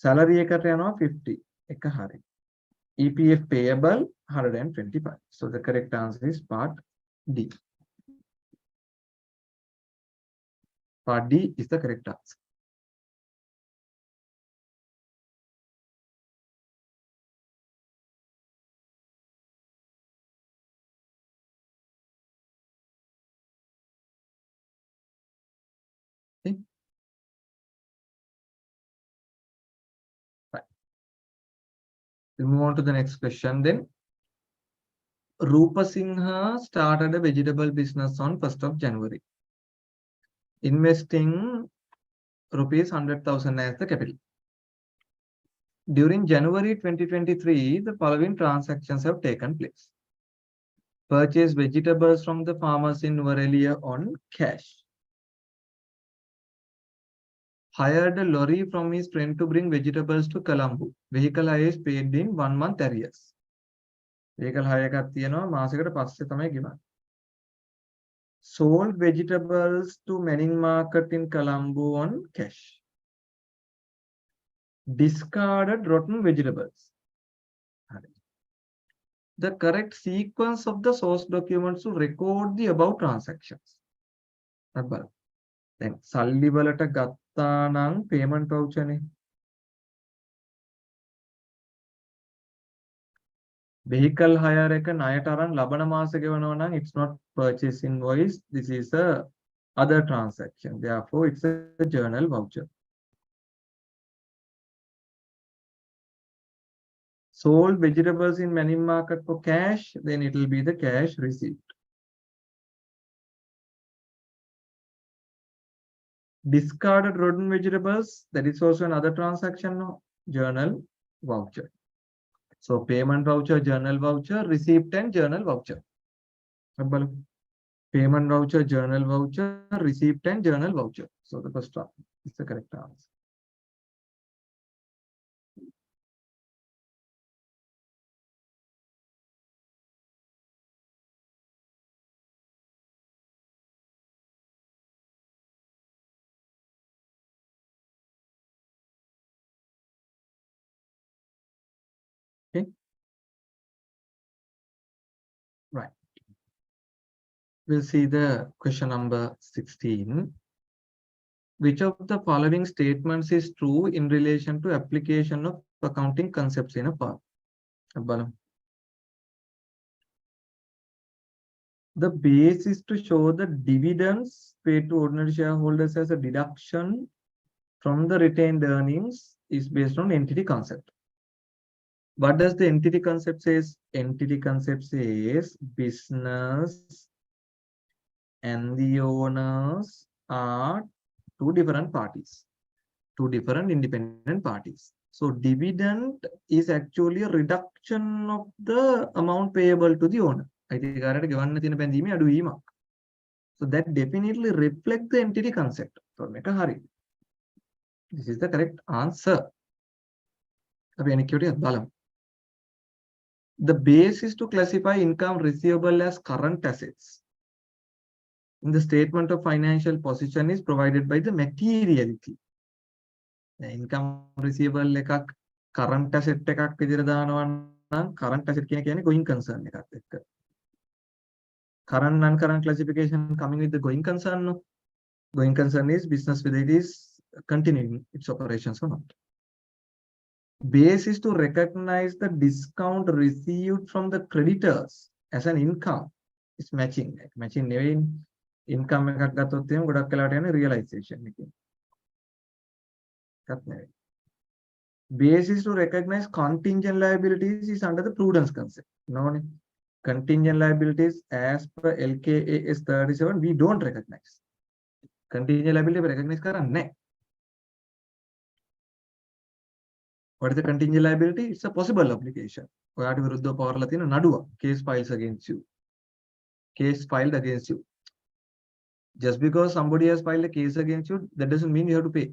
Salary එකට යනවා 50 එක හරි. EPF payable 125. So the correct answer is part D. Part D is the correct answer. Okay. Right. We'll move on to the next question then. Rupa Singha started a vegetable business on 1st of January, investing rupees 100,000 as the capital. During January 2023, the following transactions have taken place. Purchase vegetables from the farmers in Varelia on cash. Hired a lorry from his friend to bring vegetables to Colombo. Vehicle hire is paid in 1 month arrears. Vehicle hire එකක් තියෙනවා මාසයකට පස්සේ තමයි ගෙවන්නේ. Sold vegetables to Manning Market in Colombo on cash. Discarded rotten vegetables. The correct sequence of the source documents to record the above transactions. Then සල්ලි වලට ගත්තා නම් payment voucher නේ. vehicle hire එක ණයට අරන් ලබන මාස ගෙවනවා නම් it's not purchase invoice. This is a other transaction. Therefore, it's a journal voucher. Sold vegetables in many market for cash, then it will be the cash receipt. Discarded rotten vegetables, that is also another transaction, no? Journal voucher. So payment voucher, journal voucher, receipt and journal voucher. Payment voucher, journal voucher, receipt and journal voucher. So the first one is the correct answer. Okay. Right. We'll see the question number 16. Which of the following statements is true in relation to application of accounting concepts in a firm? The base is to show the dividends paid to ordinary shareholders as a deduction from the retained earnings is based on entity concept. What does the entity concept says? Entity concept says business and the owners are two different parties, two different independent parties. So dividend is actually a reduction of the amount payable to the owner. So that definitely reflects the entity concept. So this is the correct answer. The base is to classify income receivable as current assets. In the statement of financial position is provided by the materiality. The income receivable එකක් current asset එකක් විදිහට දානවා නම් current asset කියන්නේ going concern එකක් එක්ක. Current non-current classification coming with the going concern. No? Going concern is business whether it is continuing its operations or not. Base is to recognize the discount received from the creditors as an income. It's matching. Matching income එකක් ගත්තොත් එහෙම ගොඩක් වෙලාවට යන්නේ realization එකකින්. Base is to recognize contingent liabilities is under the prudence concept. No, contingent liabilities as per LKAS 37 we don't recognize. Contingent liability we recognize කරන්නේ. What is the contingent liability? It's a possible obligation. ඔයාට විරුද්ධව පවරලා තියෙන නඩුව. Case files against you. Case filed against you. Just because somebody has filed a case against you, that doesn't mean you have to pay.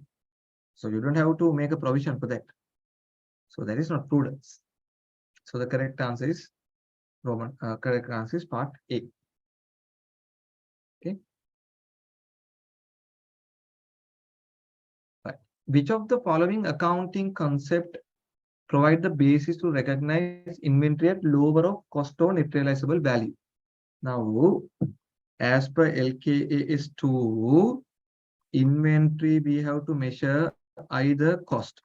So you don't have to make a provision for that. So that is not prudence. So the correct answer is correct answer is part A. Okay. Right. Which of the following accounting concept provide the basis to recognize inventory at lower of cost or net realizable value? Now, as per LKAS 2, inventory we have to measure either cost.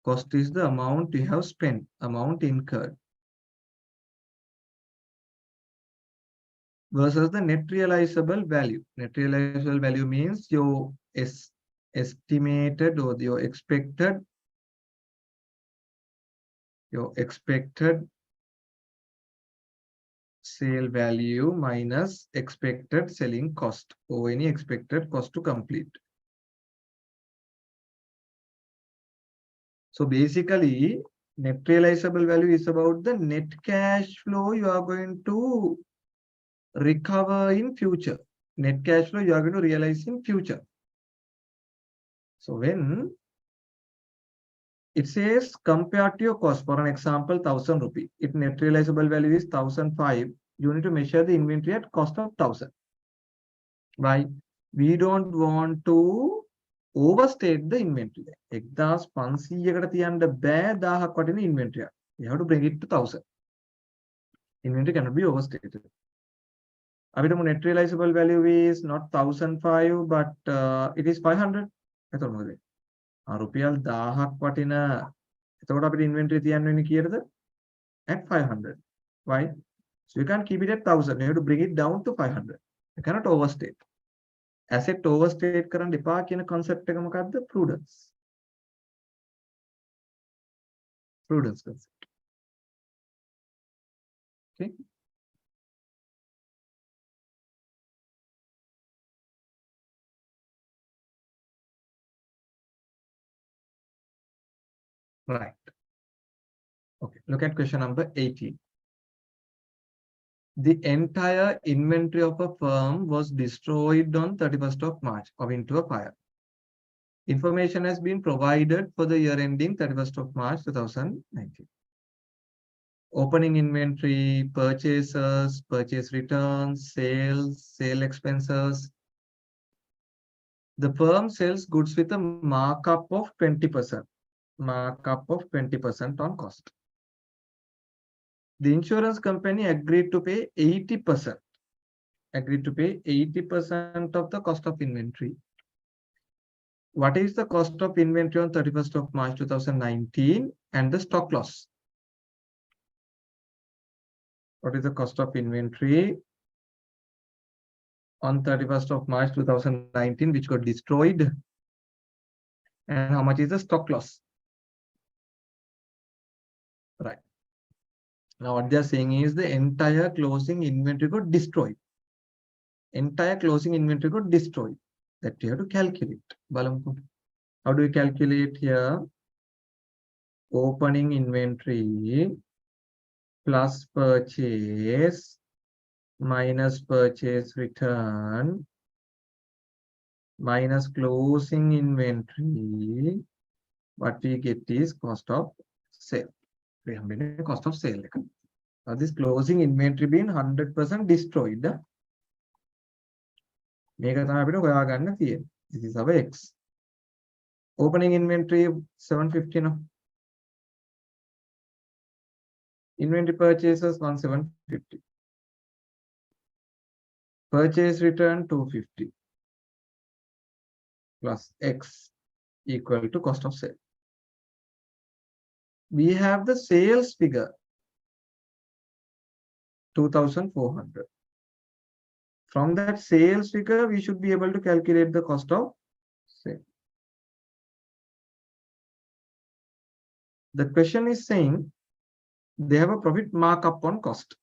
Cost is the amount you have spent, amount incurred, versus the net realizable value. Net realizable value means your estimated or your expected sale value minus expected selling cost or any expected cost to complete. So basically, net realizable value is about the net cash flow you are going to recover in future. Net cash flow you are going to realize in future. So when it says compared to your cost, for an example, 1,000 rupee. If net realizable value is 1,005, you need to measure the inventory at cost of 1,000. Why? We don't want to overstate the inventory. 1,500කට තියන්න බෑ 1000ක් වටින inventory. You have to bring it to 1,000. Inventory cannot be overstated. අපිටම net realizable value is not 1,005 but it is 500. එතකොට මොකද? රුපියල් 1000ක් වටින එතකොට අපිට inventory තියන්න වෙන්නේ කීයටද? At 500. Why? So you can't keep it at 1,000. You have to bring it down to 500. You cannot overstate. Asset overstate කරන්න එපා කියන concept එක මොකක්ද? Prudence. Prudence concept. Okay. Right. Okay. Look at question number 18. The entire inventory of a firm was destroyed on 31st of March owing to a fire. Information has been provided for the year ending 31st of March 2019. Opening inventory, purchases, purchase returns, sales, sale expenses. The firm sells goods with a markup of 20%. Markup of 20% on cost. The insurance company agreed to pay 80%. Agreed to pay 80% of the cost of inventory. What is the cost of inventory on 31st of March 2019 and the stock loss? What is the cost of inventory on 31st of March 2019 which got destroyed? And how much is the stock loss? Right. Now what they are saying is the entire closing inventory got destroyed. Entire closing inventory got destroyed. That you have to calculate. How do we calculate here? Opening inventory plus purchase minus purchase return minus closing inventory. What we get is cost of sale. Cost of sale. Now this closing inventory being 100% destroyed. This is our X. Opening inventory 750 now. Inventory purchases 1750. Purchase return 250 plus X equal to cost of sale. We have the sales figure 2,400. From that sales figure, we should be able to calculate the cost of sale. The question is saying they have a profit markup on cost.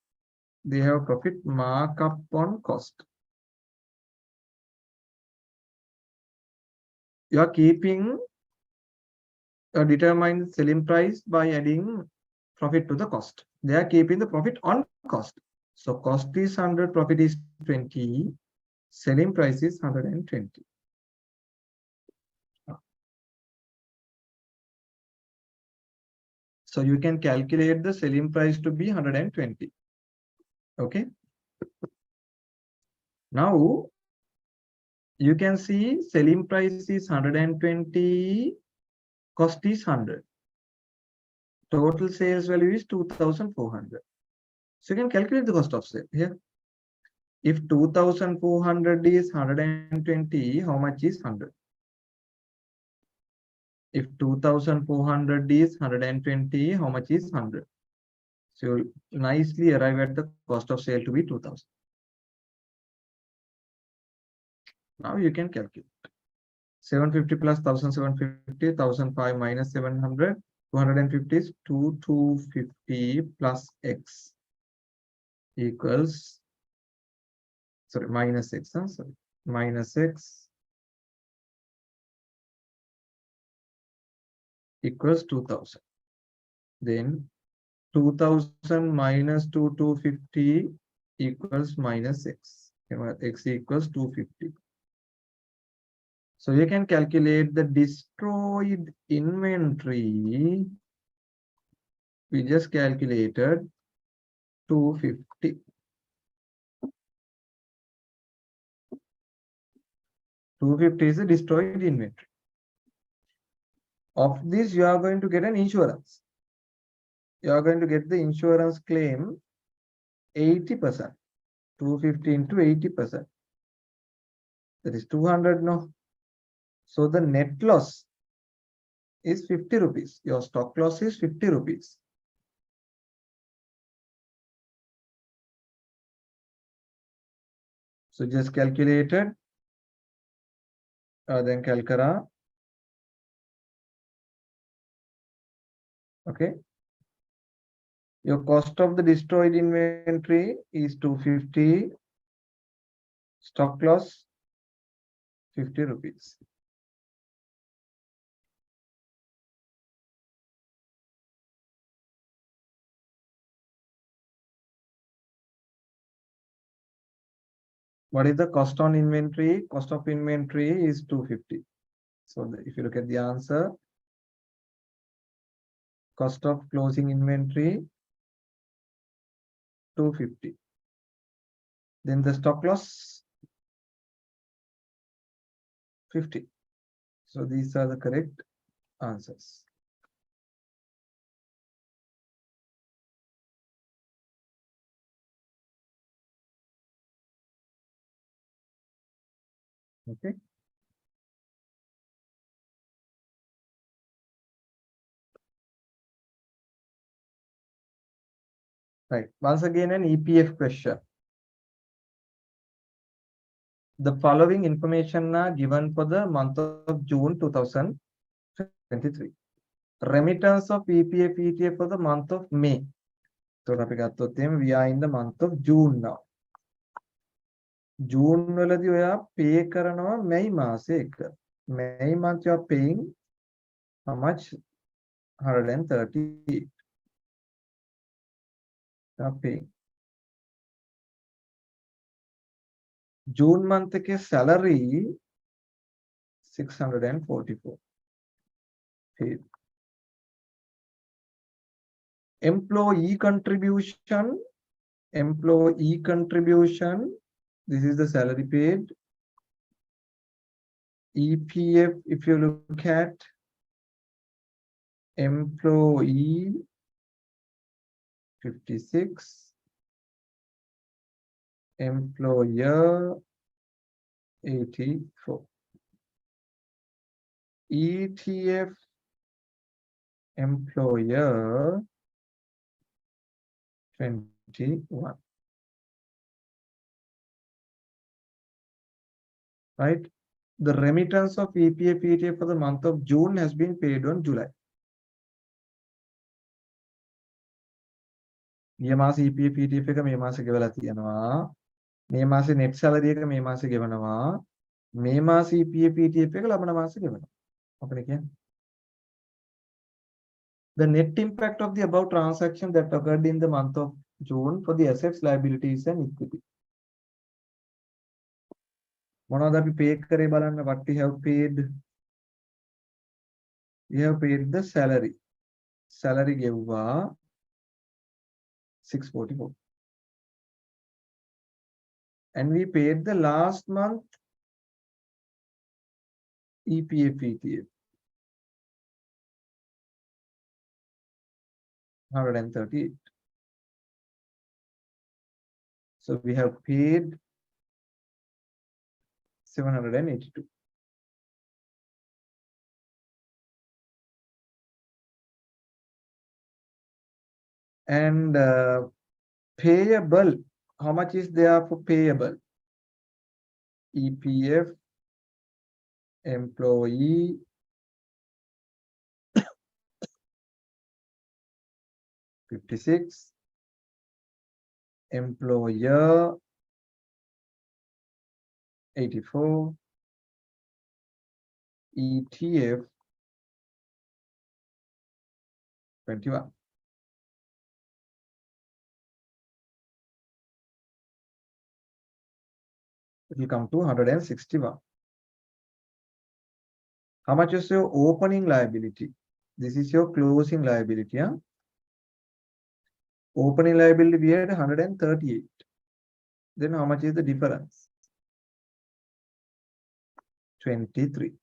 They have a profit markup on cost. You are keeping a determined selling price by adding profit to the cost. They are keeping the profit on cost. So cost is 100, profit is 20, selling price is 120. So you can calculate the selling price to be 120. Okay. Now you can see selling price is 120, cost is 100. Total sales value is 2,400. So you can calculate the cost of sale here. If 2,400 is 120, how much is 100? If 2,400 is 120, how much is 100? So you'll nicely arrive at the cost of sale to be 2,000. Now you can calculate. 750 plus 1,750, 1,005 minus 700, 250 is 2,250 plus X equals, sorry, minus X, sorry, minus X equals 2,000. Then 2,000 minus 2,250 equals minus X. X equals 250. So you can calculate the destroyed inventory. We just calculated 250. 250 is the destroyed inventory. Of this, you are going to get an insurance. You are going to get the insurance claim 80%. 250 into 80%. That is 200 now. So the net loss is 50 rupees. Your stock loss is 50 rupees. So just calculated, then calcera. Okay. Your cost of the destroyed inventory is 250. Stock loss 50 rupees. What is the cost on inventory? Cost of inventory is 250. So if you look at the answer, cost of closing inventory 250. Then the stock loss 50. So these are the correct answers. Okay. Right. Once again, an EPF question. The following information are given for the month of June 2023. Remittance of EPF ETF for the month of May. So we are in the month of June now. June වලදී ඔයා pay කරනවා May මාසේ එක. May month you are paying how much? 130. You are paying. June month के salary 644. Paid. Employee contribution. This is the salary paid. EPF, if you look at employee 56, employer 84. ETF employer 21. Right? The remittance of EPF ETF for the month of June has been paid on July. මේ මාසේ EPF ETF එක මේ මාසේ ගෙවලා තියෙනවා. මේ මාසේ net salary එක මේ මාසේ ගෙවනවා. මේ මාසේ EPF ETF එක ලබන මාසේ ගෙවනවා. මොකද කියන්නේ? The net impact of the above transaction that occurred in the month of June for the assets, liabilities and equity. මොනවද අපි pay කරේ බලන්න. What we have paid? We have paid the salary. Salary ගෙව්වා 644. And we paid the last month EPF ETF 138. So we have paid 782. And payable, how much is there for payable? EPF employee 56, employer 84, ETF 21. It will come to 161. How much is your opening liability? This is your closing liability. Huh? Opening liability we had 138. Then how much is the difference? 23.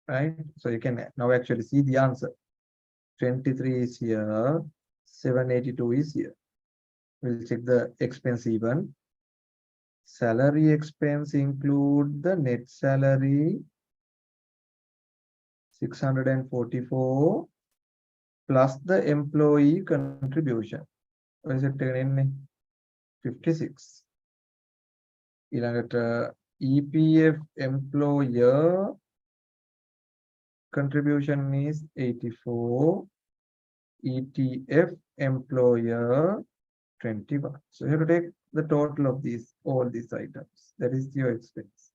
Right? So you can now actually see the answer. 23 is here. 782 is here. We'll check the expense even. Salary expense include the net salary 644 plus the employee contribution. What is it again? 56. ඊළඟට EPF employer contribution is 84. ETF employer 21. So you have to take the total of all these items. That is your expense.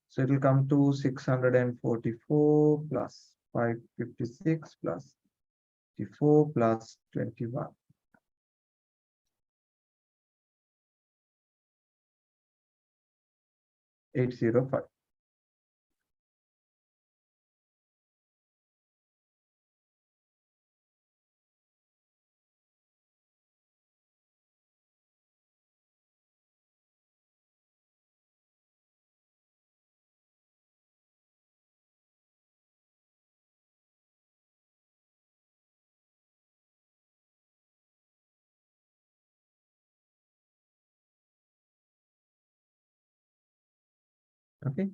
So it will come to 644 plus 556 plus 54 plus 21. 805. Okay.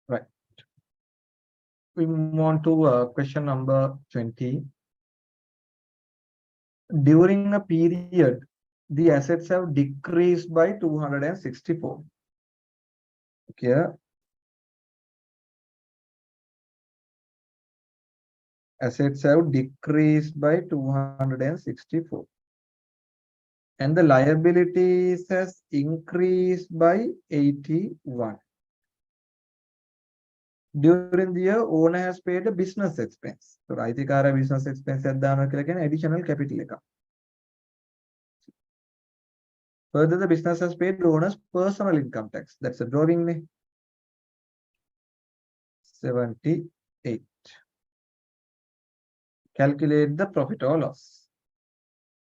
Right. We move on to question number 20. During a period, the assets have decreased by 264. Okay. Assets have decreased by 264. And the liabilities has increased by 81. During the year, owner has paid a business expense. So, Jayasekara business expense at the additional capital account. Further, the business has paid owner's personal income tax. That's a drawing. 78. Calculate the profit or loss.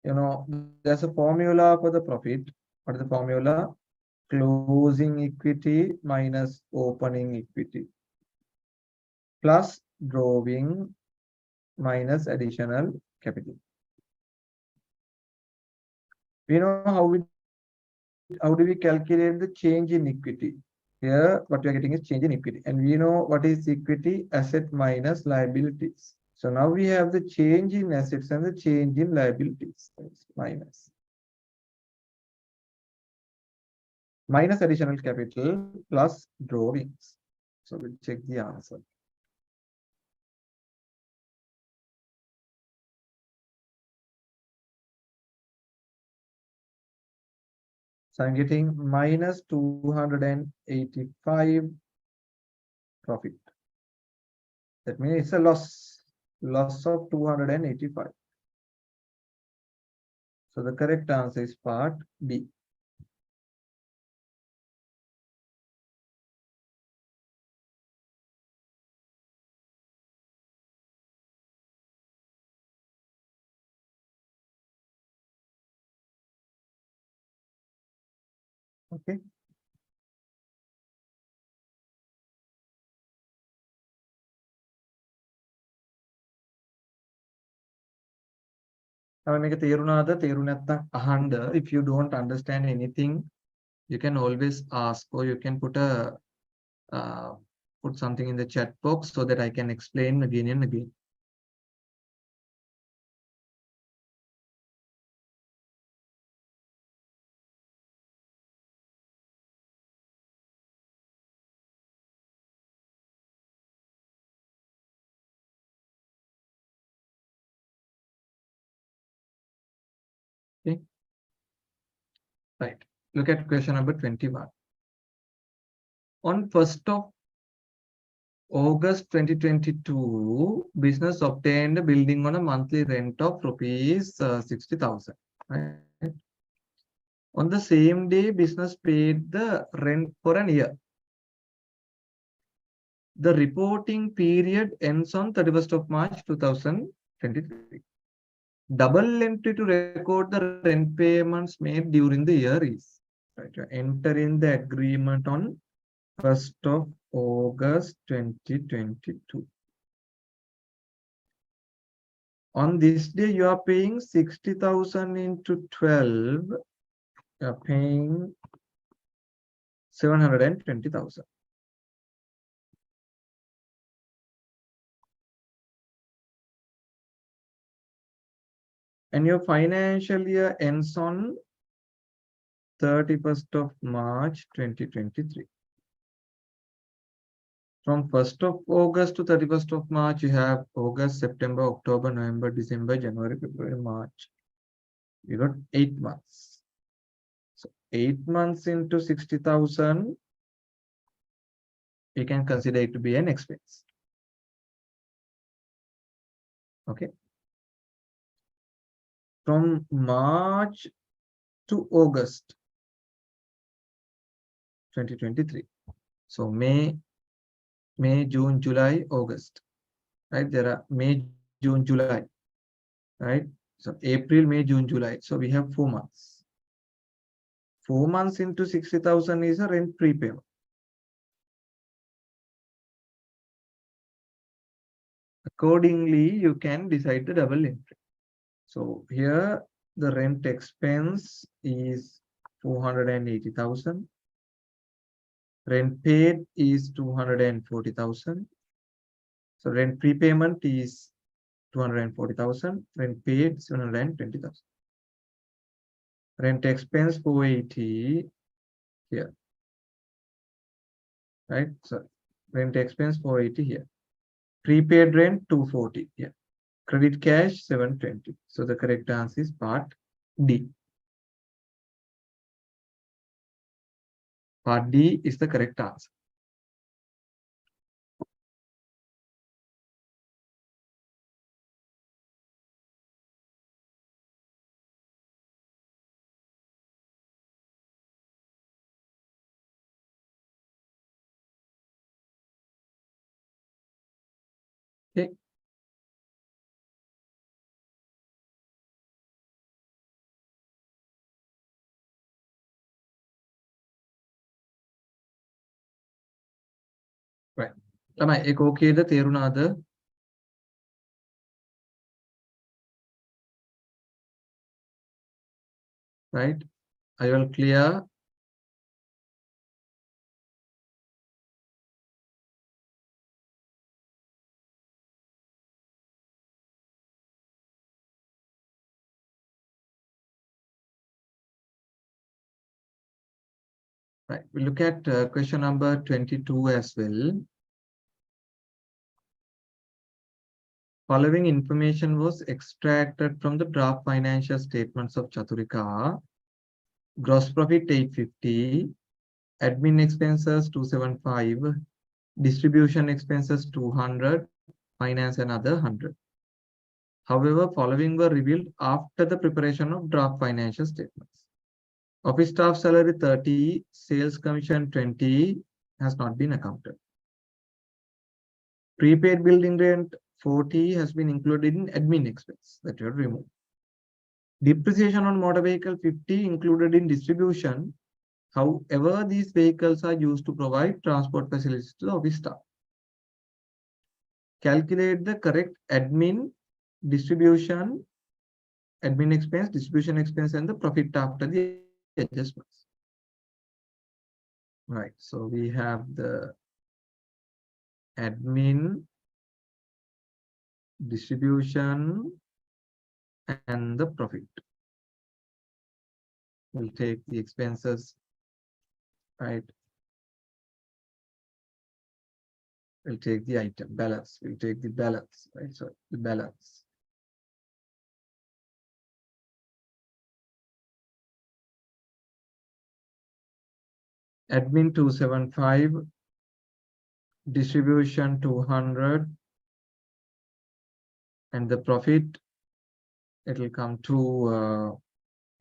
You know, there's a formula for the profit. What is the formula? Closing equity minus opening equity plus drawing minus additional capital. We know how do we calculate the change in equity? Here, what we are getting is change in equity. And we know what is equity, asset minus liabilities. So now we have the change in assets and the change in liabilities. Minus additional capital plus drawings. So we'll check the answer. So I'm getting minus 285 profit. That means it's a loss of 285. So the correct answer is part B. Okay. If you don't understand anything, you can always ask, or you can put something in the chat box so that I can explain again and again. Okay. Right. Look at question number 21. On 1st of August 2022, business obtained a building on a monthly rent of rupees 60,000. Right? On the same day, business paid the rent for an year. The reporting period ends on 31st of March 2023. Double entry to record the rent payments made during the year is, right, enter in the agreement on 1st of August 2022. On this day, you are paying 60,000 into 12. You are paying 720,000. And your financial year ends on 31st of March 2023. From 1st of August to 31st of March, you have August, September, October, November, December, January, February, March. You got 8 months. So 8 months into 60,000, you can consider it to be an expense. Okay. From March to August 2023. So May, June, July, August. Right? There are May, June, July. Right? So April, May, June, July. So we have 4 months. 4 months into 60,000 is a rent prepayment. Accordingly, you can decide the double entry. So here the rent expense is 480,000. Rent paid is 240,000. So rent prepayment is 240,000. Rent paid 720,000. Rent expense 480 here. Right? So rent expense 480 here. Prepaid rent 240 here. Credit cash 720. So the correct answer is part D. Part D is the correct answer. Okay. Right. Lamai, ek okay da therunada? Right? Are you all clear? Right. We'll look at question number 22 as well. Following information was extracted from the draft financial statements of Chaturika. Gross profit 850, admin expenses 275, distribution expenses 200, finance another 100. However, following were revealed after the preparation of draft financial statements. Office staff salary 30, sales commission 20 has not been accounted. Prepaid building rent 40 has been included in admin expense that you have removed. Depreciation on motor vehicle 50 included in distribution. However, these vehicles are used to provide transport facilities to the office staff. Calculate the correct admin, distribution, admin expense, distribution expense, and the profit after the adjustments. Right. So we have the admin, distribution, and the profit. We'll take the expenses. Right. We'll take the item balance. We'll take the balance. Right. So the balance. Admin 275, distribution 200, and the profit, it will come to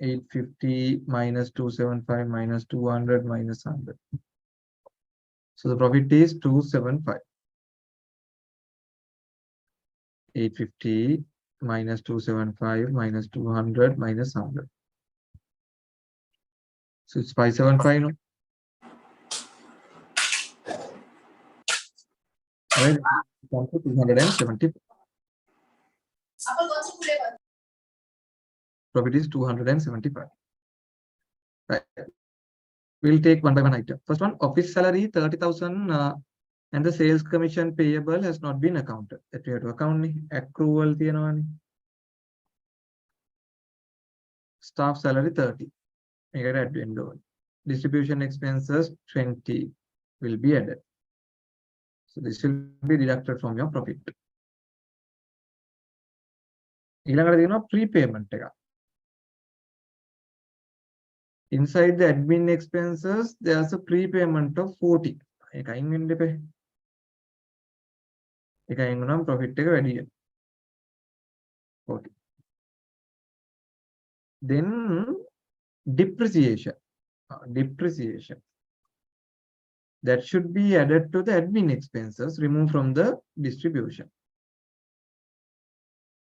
850 minus 275 minus 200 minus 100. So the profit is 275. 850 minus 275 minus 200 minus 100. So it's 575 no? Right. Come to 270. Profit is 275. Right. We'll take one by one item. First one, office salary 30,000 and the sales commission payable has not been accounted. That we have to account accrual. staff salary 30. Distribution expenses 20 will be added. So this will be deducted from your profit. Prepayment. Inside the admin expenses, there's a prepayment of 40. Profit 40. Then depreciation. Depreciation. That should be added to the admin expenses, removed from the distribution.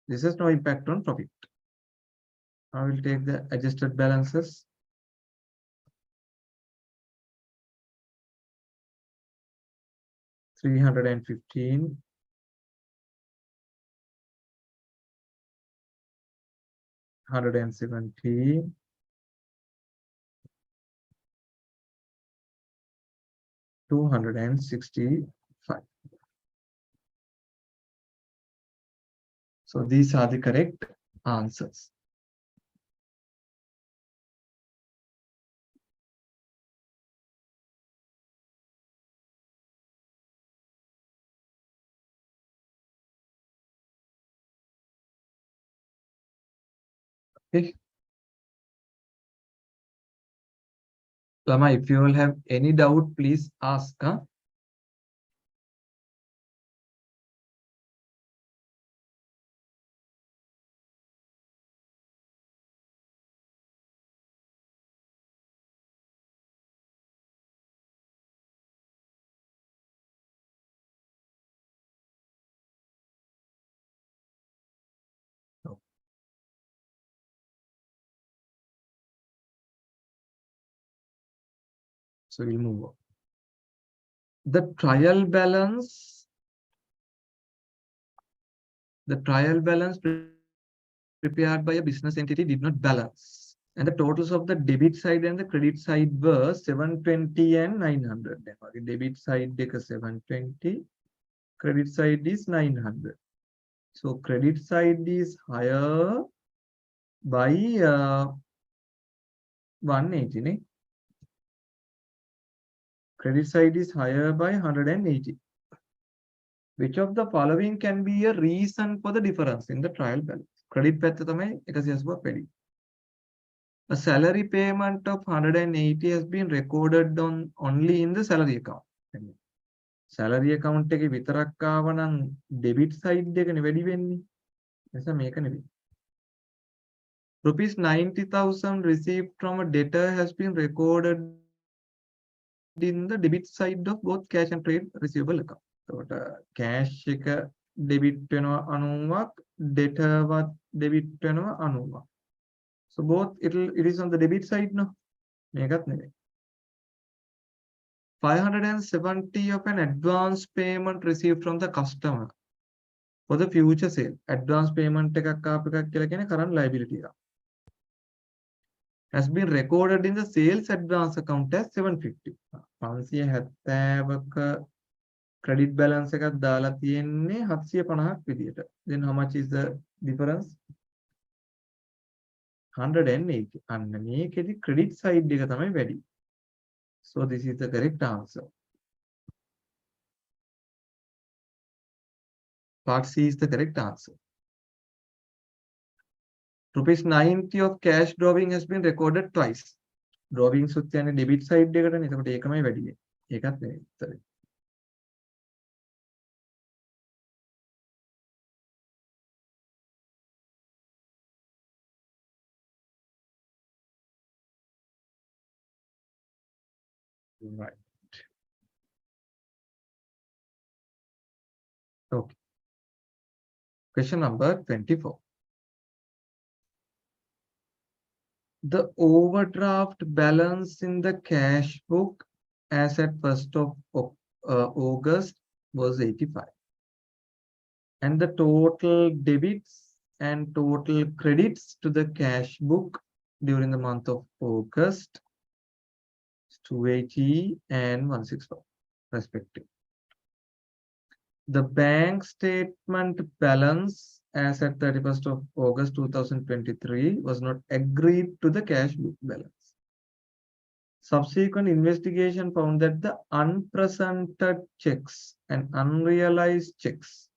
This has no impact on profit. I will take the adjusted balances. $315. $170. $265. So these are the correct answers. Okay. Lama, if you will have any doubt, please ask. So we'll move on. The trial balance prepared by a business entity did not balance. And the totals of the debit side and the credit side were 720 and 900. The debit side is 720, credit side is 900. So credit side is higher by 180. Credit side is higher by 180. Which of the following can be a reason for the difference in the trial balance? Credit a salary payment of 180 has been recorded only in the salary account. Salary account එක විතරක් ආව නම් debit side එකනේ වැඩි වෙන්නේ. එතන මේක නෙවෙයි. Rupees 90,000 received from a debtor has been recorded in the debit side of both cash and trade receivable account. So cash එක debit වෙනවා 90ක්, debtor වත් debit වෙනවා 90ක්. So both it is on the debit side no. මේකත් නෙවෙයි. 570 of an advance payment received from the customer for the future sale. Advance payment එකක් ආපු එකක් කියලා කියන්නේ current liability එක. Has been recorded in the sales advance account as 750. 570ක credit balance එකක් දාලා තියෙන්නේ 750ක් විදියට. Then how much is the difference? 180. අන්න මේකෙදි credit side එක තමයි වැඩි. So this is the correct answer. Part C is the correct answer. Rupees 90 of cash drawing has been recorded twice. Drawing සුත් යන්නේ debit side එකටනේ. එතකොට ඒකමයි වැඩි වෙන්නේ. ඒකත් නෙවෙයි. Sorry. Right. Okay. Question number 24. The overdraft balance in the cash book as at 1st of August was 85. And the total debits and total credits to the cash book during the month of August 280 and 164 respectively. The bank statement balance as at 31st of August 2023 was not agreed to the cash book balance. Subsequent investigation found that the unpresented checks and unrealized checks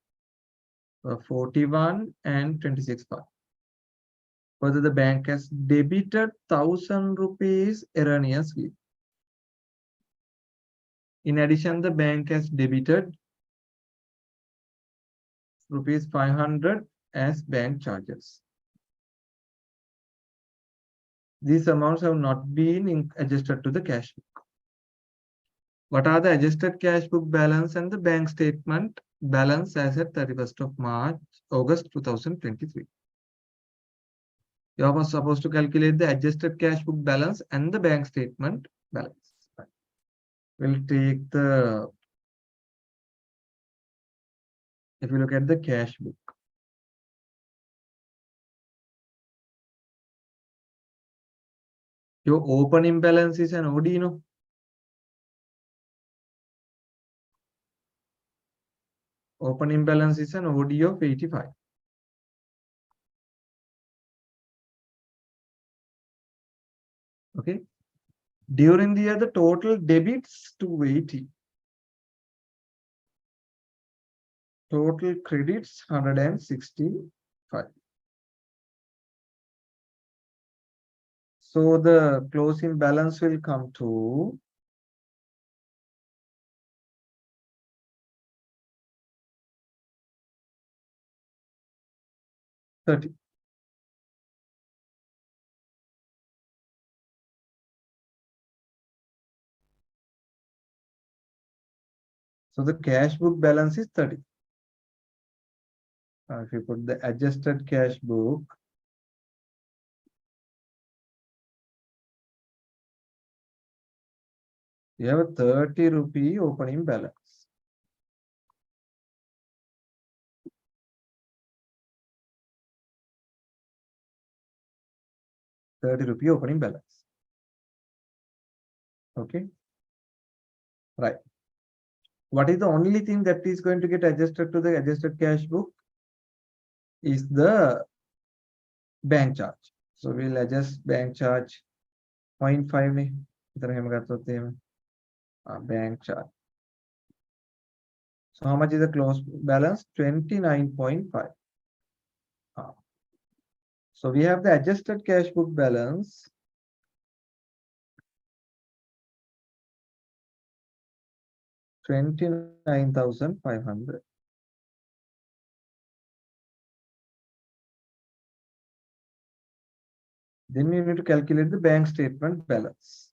were 41 and 26 part. Further, the bank has debited 1,000 rupees erroneously. In addition, the bank has debited rupees 500 as bank charges. These amounts have not been adjusted to the cash book. What are the adjusted cash book balance and the bank statement balance as at 31st of August 2023? You are supposed to calculate the adjusted cash book balance and the bank statement balance. We'll take if you look at the cash book. Your opening balance is an OD, no? Opening balance is an OD of 85. Okay. During the year, the total debits 280. Total credits 165. So the closing balance will come to 30. So the cash book balance is 30. Now if you put the adjusted cash book, you have a 30 rupee opening balance. 30 rupee opening balance. Okay. Right. What is the only thing that is going to get adjusted to the adjusted cash book is the bank charge. So we'll adjust bank charge 0.5. Bank charge. So how much is the close balance? 29.5. So we have the adjusted cash book balance. $29,500. Then we need to calculate the bank statement balance.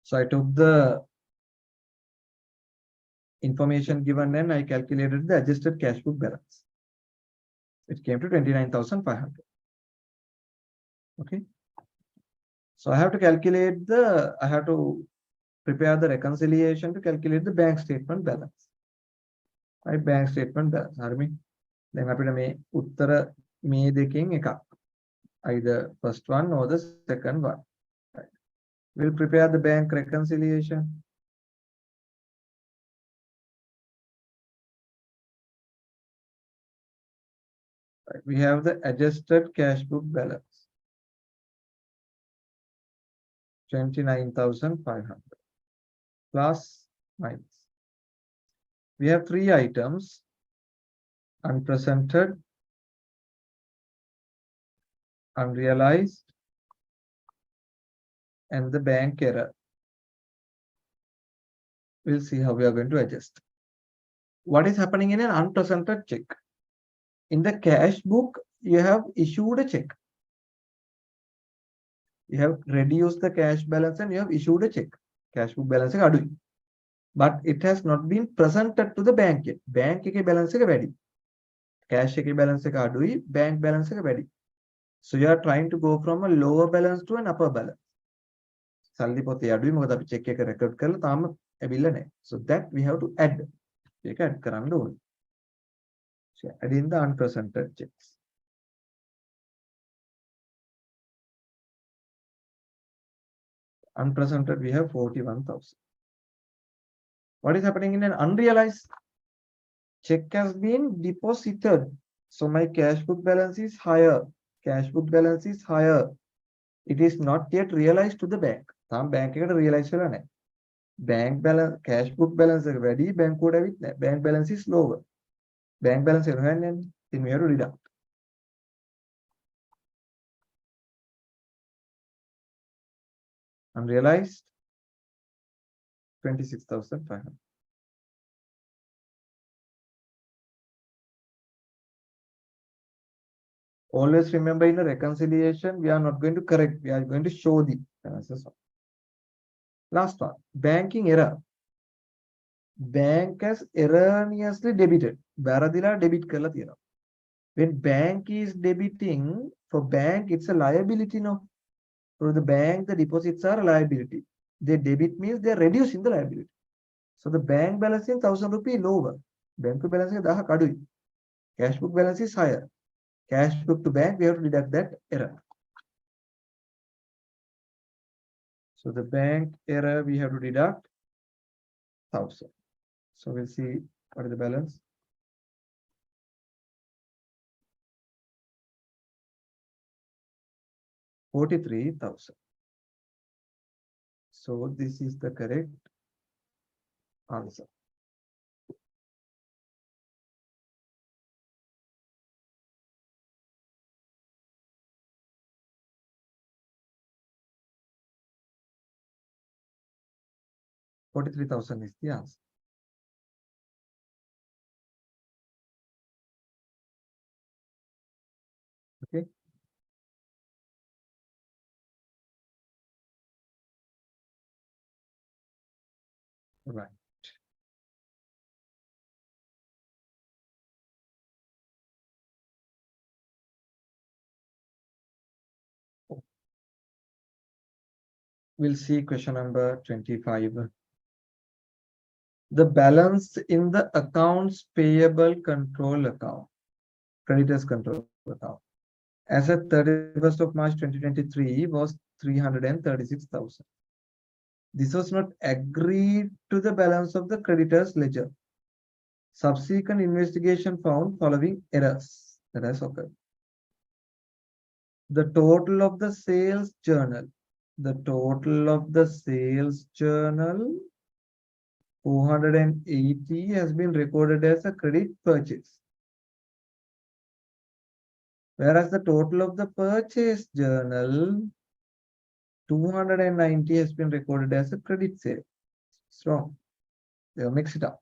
So I took the information given and I calculated the adjusted cash book balance. It came to 29,500. Okay. So I have to calculate I have to prepare the reconciliation to calculate the bank statement balance. Right, bank statement balance. Then අපිට මේ උත්තර මේ දෙකෙන් එකක්. Either first one or the second one. Right. We'll prepare the bank reconciliation. Right. We have the adjusted cash book balance. 29,500 plus minus. We have three items: unpresented, unrealized, and the bank error. We'll see how we are going to adjust. What is happening in an unpresented check? In the cash book, you have issued a check. You have reduced the cash balance and you have issued a check. Cash book balance is adu. But it has not been presented to the bank yet. Bank එක balance එක වැඩි. Cash එකේ balance එක අඩුයි, bank balance එක වැඩි. So you are trying to go from a lower balance to an upper balance. සල්ලි පොතේ අඩුයි මොකද අපි check එක record කරලා තාම ඇවිල්ලා නැහැ. So that we have to add. ඒක add කරන්න ඕනේ. So add in the unpresented checks. Unpresented we have 41,000. What is happening in an unrealized? Check has been deposited. So my cash book balance is higher. Cash book balance is higher. It is not yet realized to the bank. Some bank realize bank balance, cash book balance is ready, bank code with bank balance is lower. Bank balance is higher and then we have to deduct. Unrealized 26,500. Always remember in a reconciliation, we are not going to correct, we are going to show the balances. Last one, banking error. Bank has erroneously debited. Baradila debit kala thiyena. When bank is debiting, for bank it's a liability, no? For the bank, the deposits are a liability. They debit means they are reducing the liability. So the bank balance is 1,000 rupees lower. Bank balance is 10 kadui. Cash book balance is higher. Cash book to bank, we have to deduct that error. So the bank error, we have to deduct 1,000. So we'll see what is the balance. $43,000. So this is the correct answer. $43,000 is the answer. Okay. Right. We'll see question number 25. The balance in the accounts payable control account, creditors control account, as at 31st of March 2023 was 336,000. This was not agreed to the balance of the creditors ledger. Subsequent investigation found following errors that has occurred. The total of the sales journal, 480 has been recorded as a credit purchase. Whereas the total of the purchase journal, 290 has been recorded as a credit sale. It's wrong. They'll mix it up.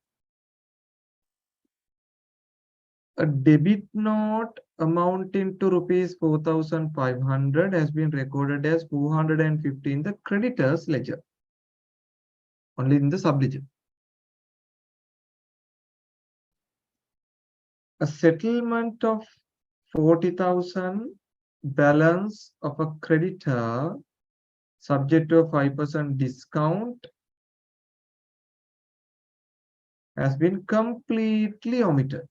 A debit note amounting to rupees 4,500 has been recorded as 450 in the creditors ledger, only in the sub-ledger. A settlement of 40,000 balance of a creditor subject to a 5% discount has been completely omitted.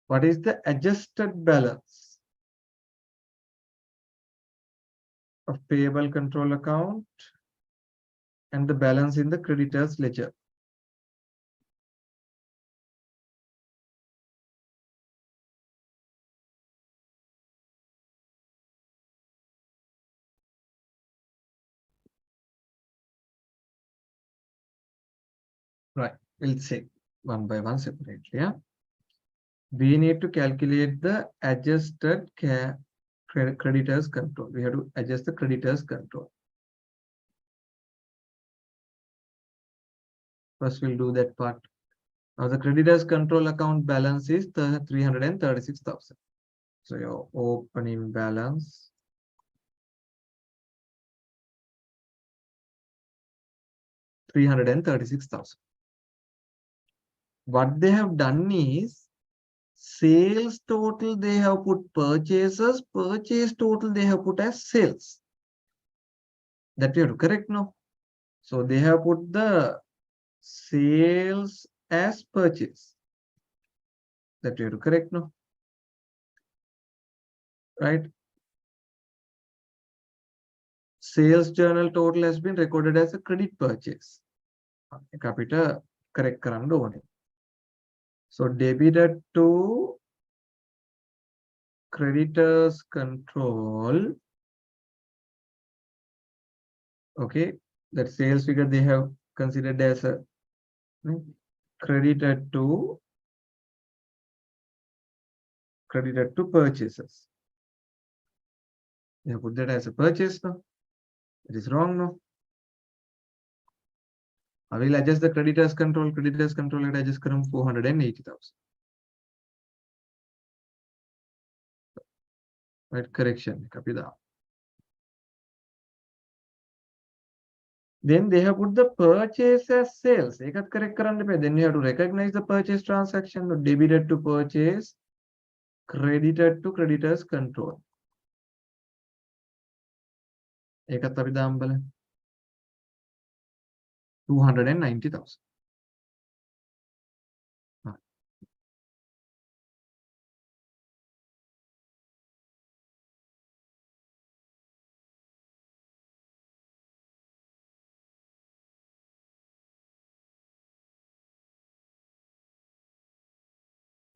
What is the adjusted balance of payable control account and the balance in the creditors ledger? Right, we'll check one by one separately. Yeah, we need to calculate the adjusted creditors control. We have to adjust the creditors control. First, we'll do that part. Now, the creditors control account balance is 336,000. So your opening balance, $336,000. What they have done is sales total they have put purchases, purchase total they have put as sales. That we have to correct now. So they have put the sales as purchase. That we have to correct now. Right? sales journal total has been recorded as a credit purchase. Capita correct කරන්න ඕනේ. So debited to creditors control. Okay, that sales figure they have considered as a credited to purchases. They have put that as a purchase, no? It is wrong, no? I will adjust the creditors control. Creditors control and adjust 480,000. Right, correction. Copy that. Then they have put the purchase as sales. Correct. Then you have to recognize the purchase transaction. Debited to purchase, credited to creditors control. 290,000.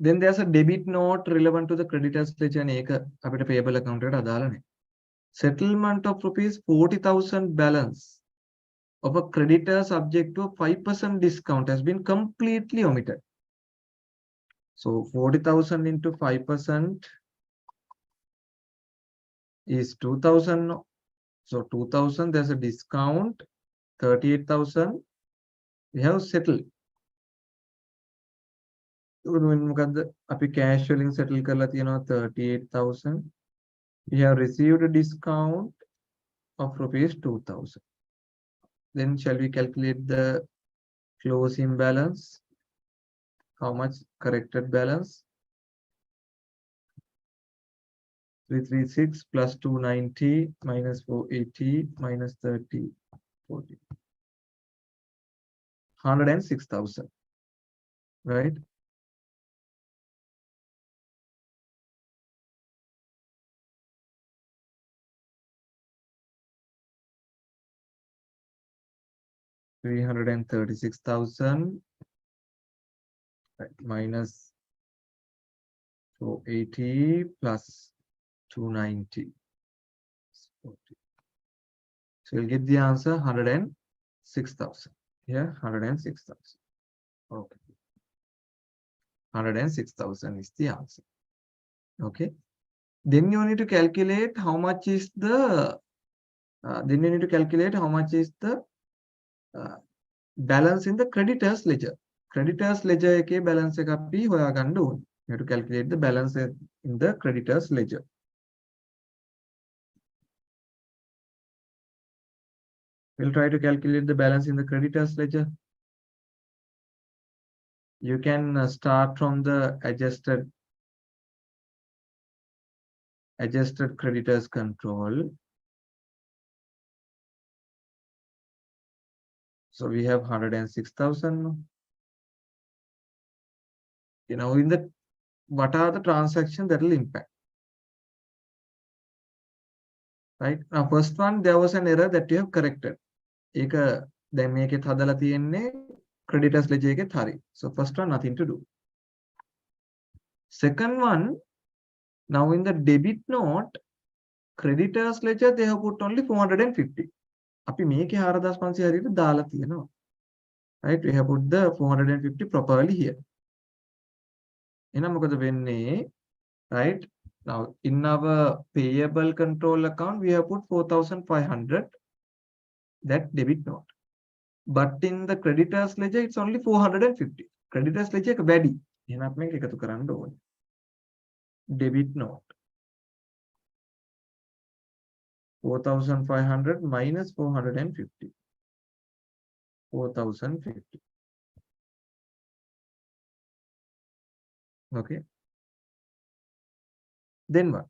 Then there's a debit note relevant to the creditors ledger. Payable account. Settlement of rupees 40,000 balance of a creditor subject to a 5% discount has been completely omitted. So 40,000 into 5% is 2,000. So 2,000, there's a discount, 38,000. We have settled. Api cash selling settle karla tiyena 38,000. We have received a discount of rupees 2,000. Then shall we calculate the closing balance? How much corrected balance? 336 plus 290 minus 480 minus 30, 40. 106,000. Right? $336,000 minus 480 plus 290. So you'll get the answer 106,000. Yeah, 106,000. Okay. 106,000 is the answer. Okay. Then you need to calculate how much is the balance in the creditors ledger. Creditors ledger ke balance එක අපි හොයාගන්න ඕනේ. You have to calculate the balance in the creditors ledger. We'll try to calculate the balance in the creditors ledger. You can start from the adjusted creditors control. So we have 106,000. You know, in the what are the transactions that will impact? Right now, first one, there was an error that you have corrected. Then make it hadala tiyenne creditors ledger eketh hari. So first one, nothing to do. Second one, now in the debit note, creditors ledger they have put only 450. Api මේකේ 4500 හරියට දාලා තියෙනවා. Right, we have put the 450 properly here. එහෙනම් මොකද වෙන්නේ? Right, now in our payable control account we have put 4,500, that debit note, but in the creditors ledger it's only 450. Creditors ledger එක වැඩි. එහෙනම් මේක එකතු කරන්න ඕනේ. Debit note 4,500 minus 450. 4,050. Okay. Then what?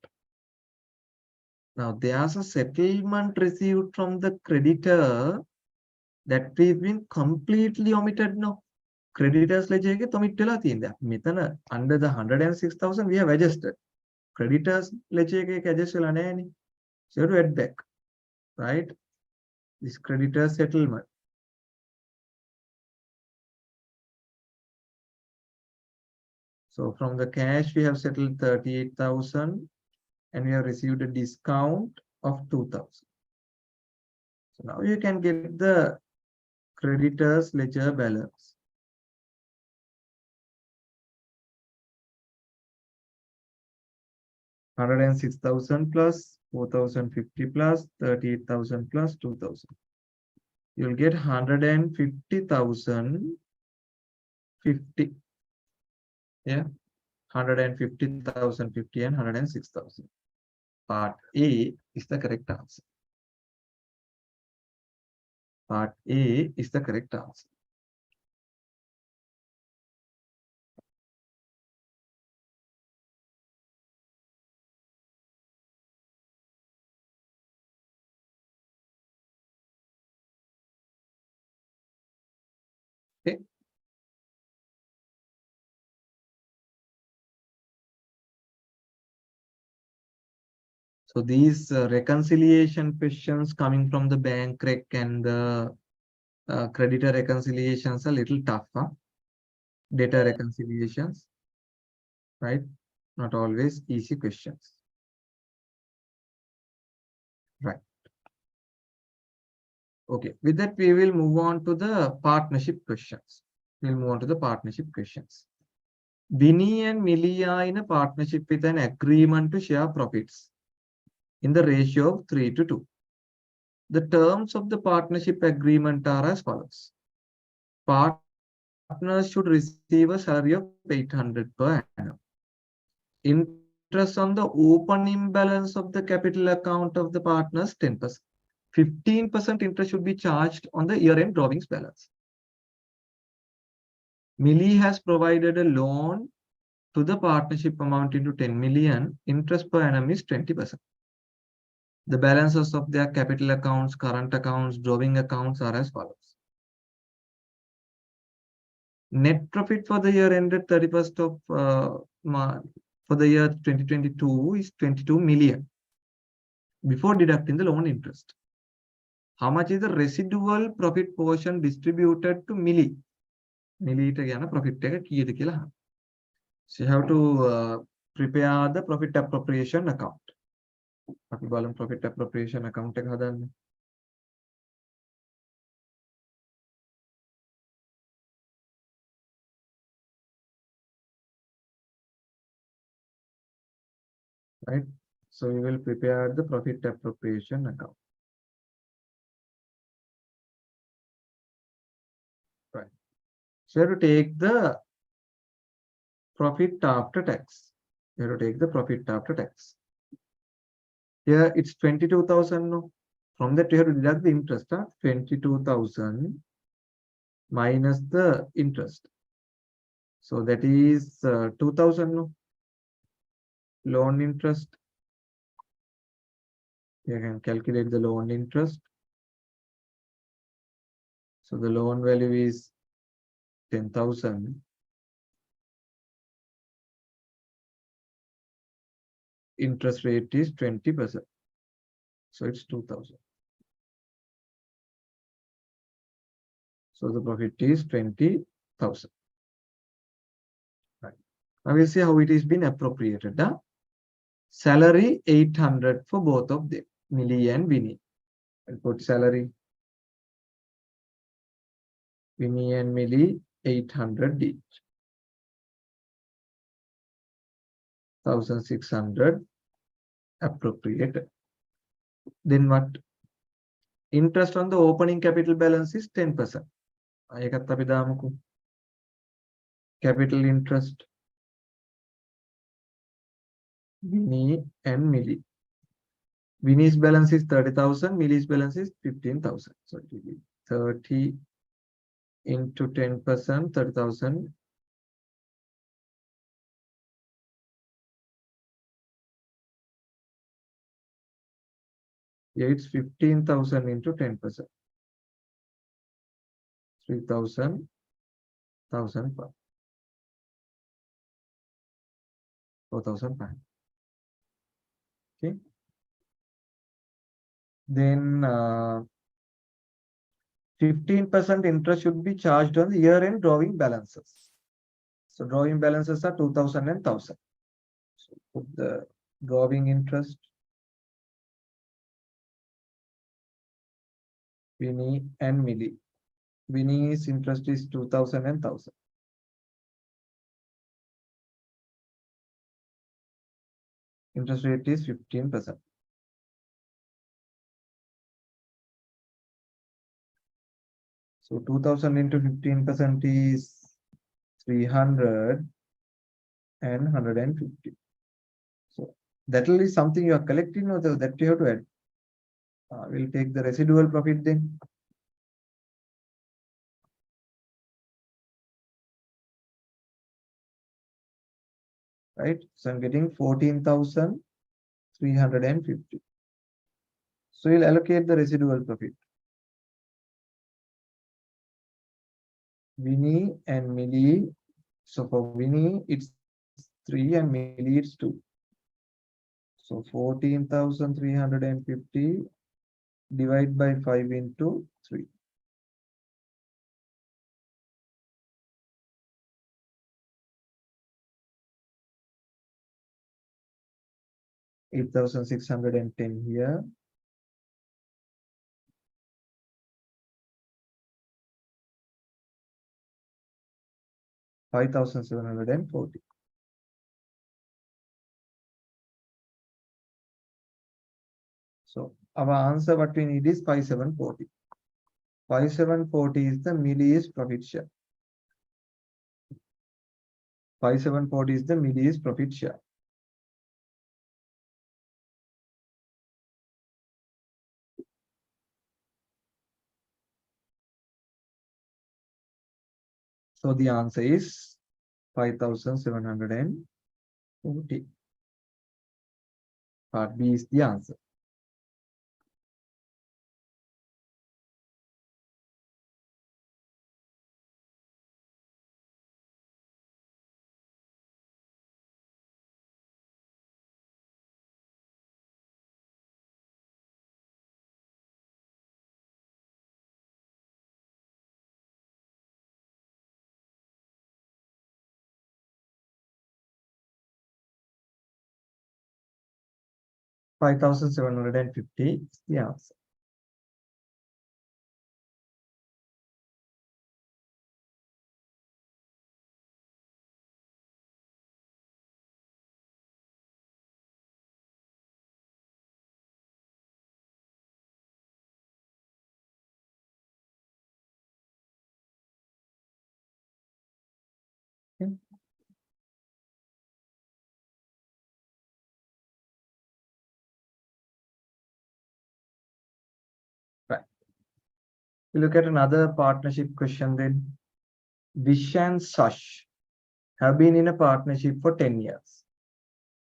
Now there's a settlement received from the creditor that has been completely omitted now. Creditors ledger එක omit වෙලා තියෙනවා. මෙතන under the 106,000 we have adjusted. Creditors ledger එක adjust වෙලා නැහැ නේ. So you have to add back. right? This creditor settlement. So from the cash, we have settled 38,000 and we have received a discount of 2,000. So now you can get the creditors ledger balance. $106,000 plus 4,050 plus 38,000 plus 2,000. You'll get 150,050. Yeah, 150,050 and 106,000. Part A is the correct answer. Part A is the correct answer. Okay. So these reconciliation questions coming from the bank rec and the creditor reconciliations are a little tough, huh? Data reconciliations, right? Not always easy questions. Right. Okay, with that, we will move on to the partnership questions. We'll move on to the partnership questions. Vinny and Millie are in a partnership with an agreement to share profits in the ratio of 3:2. The terms of the partnership agreement are as follows. Partners should receive a salary of 800 per annum. Interest on the opening balance of the capital account of the partners 10%. 15% interest should be charged on the year-end drawings balance. Millie has provided a loan to the partnership amounting to 10 million. Interest per annum is 20%. The balances of their capital accounts, current accounts, drawing accounts are as follows. Net profit for the year ended 31st of March for the year 2022 is 22 million before deducting the loan interest. How much is the residual profit portion distributed to Millie? Millie profit එක. So you have to prepare the profit appropriation account. අපි බලමු profit appropriation account එක හදන්න. Right? So we will prepare the profit appropriation account. Right. So you have to take the profit after tax. You have to take the profit after tax. Here it's 22,000. No? From that you have to deduct the interest. 22,000 minus the interest. So that is 2,000. No? Loan interest. You can calculate the loan interest. So the loan value is 10,000. Interest rate is 20%. So it's 2,000. So the profit is 20,000. Right. Now we'll see how it is been appropriated. Salary 800 for both of them, Millie and Vinny. I'll put salary. Vinny and Millie 800 each. 1,600 appropriated. Then what? Interest on the opening capital balance is 10%. Capital interest. Vinny and Millie. Vinny's balance is 30,000. Millie's balance is 15,000. So it will be 30 into 10%, 30,000. Yeah, it's 15,000 into 10%. 3,000, 1,000 per 4,000 per. Okay. Then 15% interest should be charged on the year-end drawing balances. So drawing balances are 2,000 and 1,000. So put the drawing interest. Vinny and Millie. Vinny's interest is 2,000 and 1,000. Interest rate is 15%. So 2,000 into 15% is 300 and 150. So that will be something you are collecting, or that you have to add. We'll take the residual profit then. Right? So I'm getting 14,350. So we'll allocate the residual profit. Vinny and Millie. So for Vinny, it's 3 and Millie, it's 2. So 14,350 divided by 5 into 3. $8,610 here. $5,740. So our answer, what we need is 5,740. 5,740 is the Millie's profit share. 5,740 is the Millie's profit share. So the answer is 5,740. Part B is the answer. $5,750 is the answer. Okay. Right. We look at another partnership question then. Vish and Sash have been in a partnership for 10 years,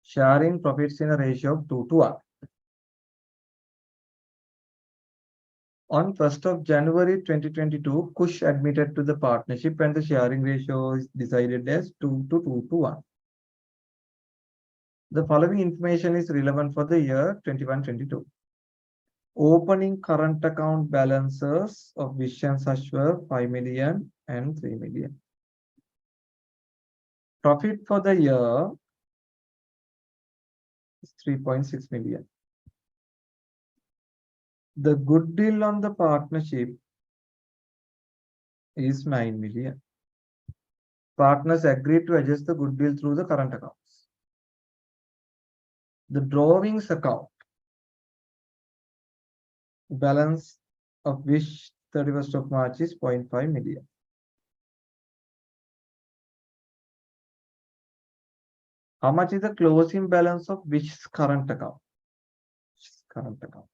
sharing profits in a ratio of 2:1. On 1st of January 2022, Kush admitted to the partnership and the sharing ratio is decided as 2:2:1. The following information is relevant for the year 21-22. Opening current account balances of Vish and Sash were 5 million and 3 million. Profit for the year is 3.6 million. The goodwill on the partnership is 9 million. Partners agreed to adjust the goodwill through the current accounts. The drawings account balance of which 31st of March is 0.5 million. How much is the closing balance of which current account? Current account.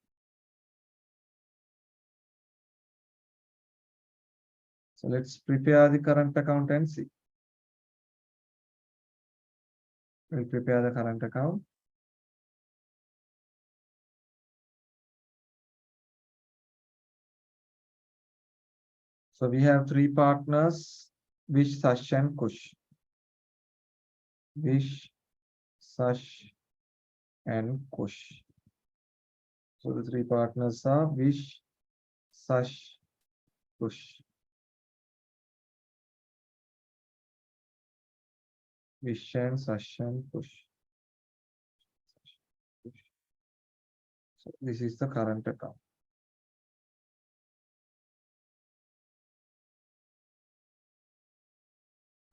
So let's prepare the current account and see. We'll prepare the current account. So we have 3 partners, Vish, Sash, and Kush. Vish, Sash, and Kush. So the three partners are Vish, Sash, Kush. Vish and Sash and Kush. So this is the current account.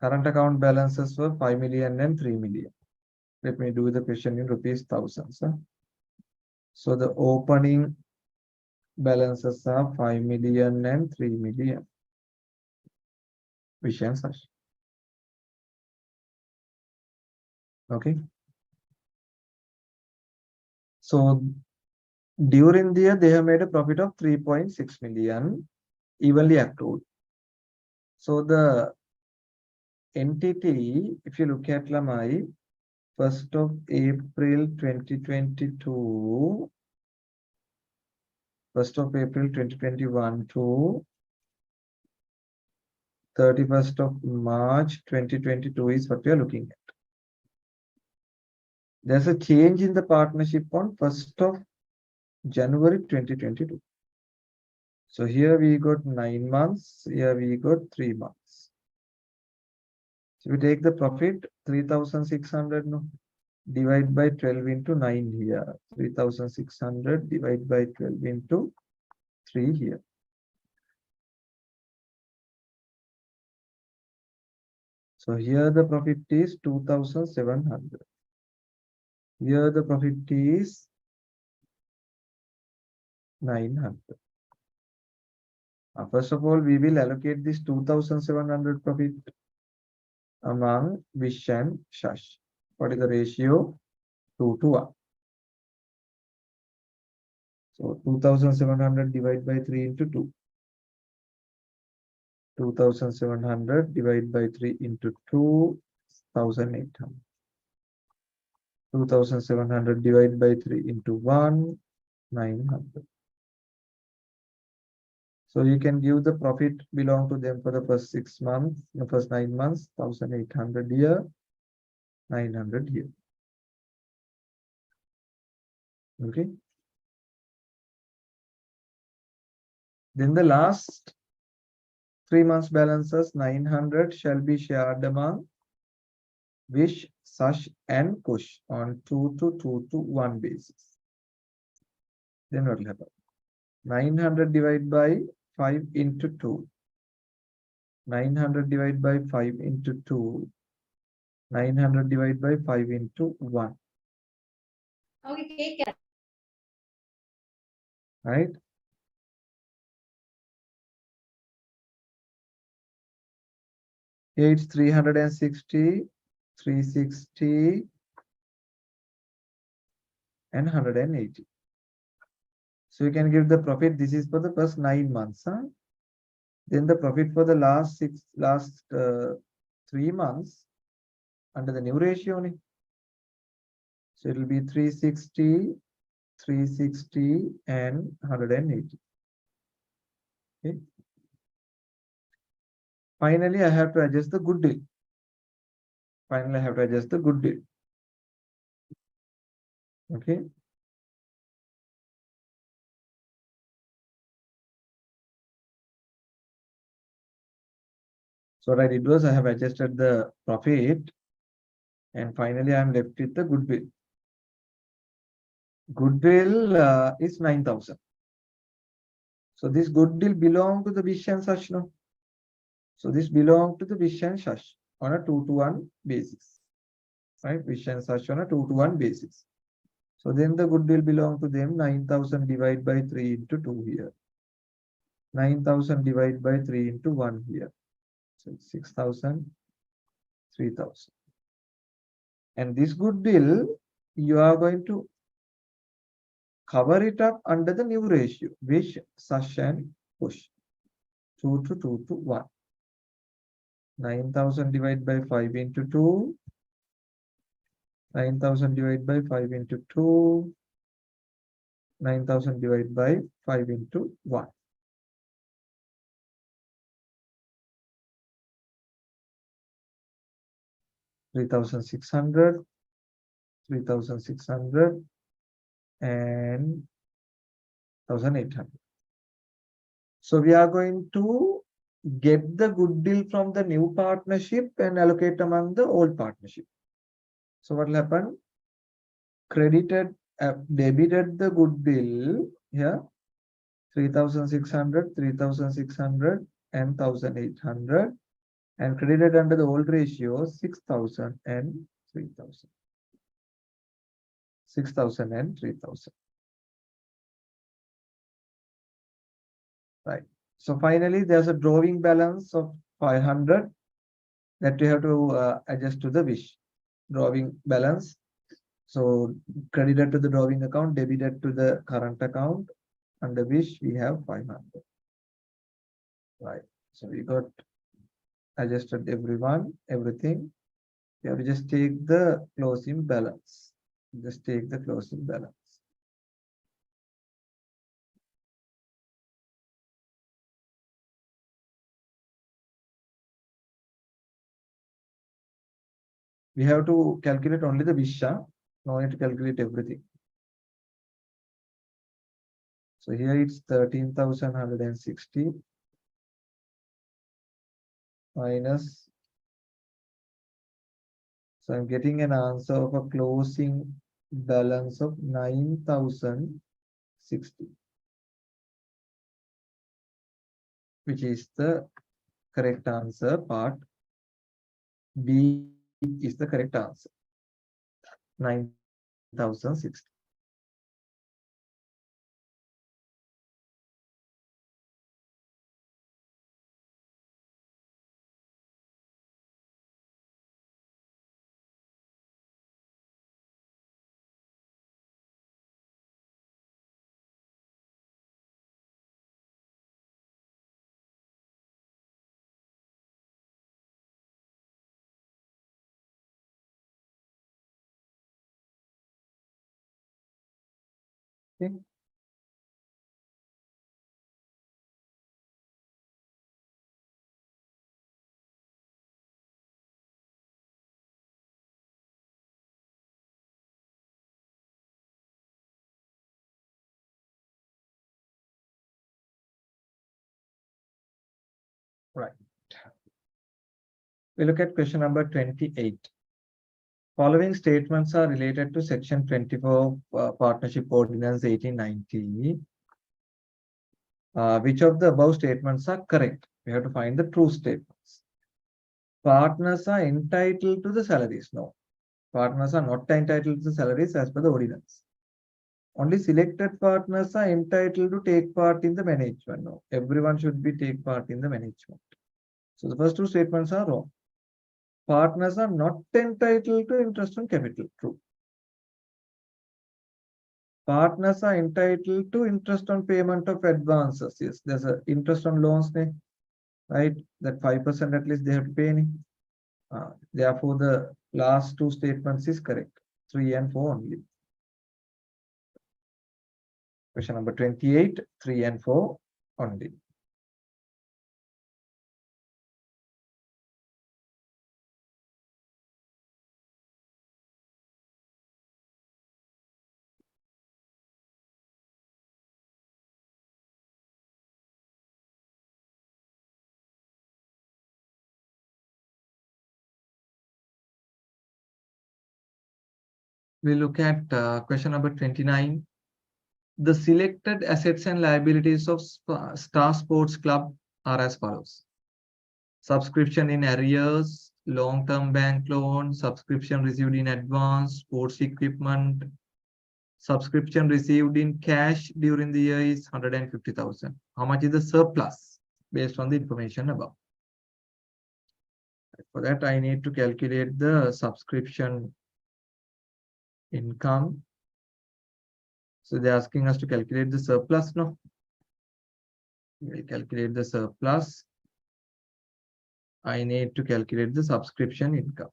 Current account balances were 5 million and 3 million. Let me do the question in rupees thousands. So the opening balances are 5 million and 3 million. Vish and Sash. Okay. So during the year, they have made a profit of 3.6 million, evenly accrued. So the entity, if you look at Lamai, 1st of April 2022, 1st of April 2021 to 31st of March 2022 is what we are looking at. There's a change in the partnership on 1st of January 2022. So here we got 9 months, here we got 3 months. So we take the profit 3,600, no? Divide by 12 into 9 here. 3,600 divide by 12 into 3 here. So here the profit is 2,700. Here the profit is 900. First of all, we will allocate this 2,700 profit among Vish and Shash. What is the ratio? 2 to 1. So 2,700 divided by 3 into 2. 2,700 divided by 3 into 2, 1,800. 2,700 divided by 3 into 1, 900. So you can give the profit belong to them for the first 6 months, the first 9 months, 1,800 here, 900 here. Okay. Then the last 3 months balances, 900 shall be shared among Vish, Sash and Kush on 2 to 2 to 1 basis. Then what will happen? 900 divided by 5 into 2. 900 divided by 5 into 2. 900 divided by 5 into 1. Okay. Right? Here it's 360, 360 and 180. So you can give the profit. This is for the first 9 months. Then the profit for the last 3 months under the new ratio. So it will be 360, 360 and 180. Okay. Finally, I have to adjust the goodwill. Finally, I have to adjust the goodwill. Okay. So what I did was I have adjusted the profit and finally I am left with the goodwill. Goodwill is 9,000. So this goodwill belong to the Vish and Sash. No? So this belong to the Vish and Sash on a 2 to 1 basis. Right? Vish and Sash on a 2 to 1 basis. So then the goodwill belong to them. 9,000 divided by 3 into 2 here. 9,000 divided by 3 into 1 here. So 6,000, 3,000. And this goodwill, you are going to cover it up under the new ratio, Vish, Sash and Kush. 2 to 2 to 1. 9,000 divided by 5 into 2. 9,000 divided by 5 into 2. 9,000 divided by 5 into 1. $3,600, 3,600 and 1,800. So we are going to get the goodwill from the new partnership and allocate among the old partnership. So what will happen? Debited the goodwill here, 3,600, 3,600 and 1,800, and credited under the old ratio 6,000 and 3,000. 6,000 and 3,000. Right. So finally, there's a drawing balance of 500 that we have to adjust to the wish. Drawing balance. So credited to the drawing account, debited to the current account. Under wish, we have 500. Right. So we got adjusted everything. We have to just take the closing balance. Just take the closing balance. We have to calculate only the Visha. No need to calculate everything. So here it's 13,160 minus. So I'm getting an answer of a closing balance of 9,060, which is the correct answer. Part B is the correct answer. 9,060. Okay. Right. We look at question number 28. Following statements are related to section 24 Partnership Ordinance 1890. Which of the above statements are correct? We have to find the true statements. Partners are entitled to the salaries. No. Partners are not entitled to the salaries as per the ordinance. Only selected partners are entitled to take part in the management. No. Everyone should be take part in the management. So the first two statements are wrong. Partners are not entitled to interest on capital. True. Partners are entitled to interest on payment of advances. Yes, there's an interest on loans, right? That 5% at least they have to pay. Therefore, the last two statements is correct. 3 and 4 only. Question number 28, 3 and 4 only. We look at question number 29. The selected assets and liabilities of Star Sports Club are as follows. Subscription in arrears, long-term bank loan, subscription received in advance, sports equipment. Subscription received in cash during the year is 150,000. How much is the surplus based on the information above? For that, I need to calculate the subscription income. So they're asking us to calculate the surplus, no? We'll calculate the surplus. I need to calculate the subscription income.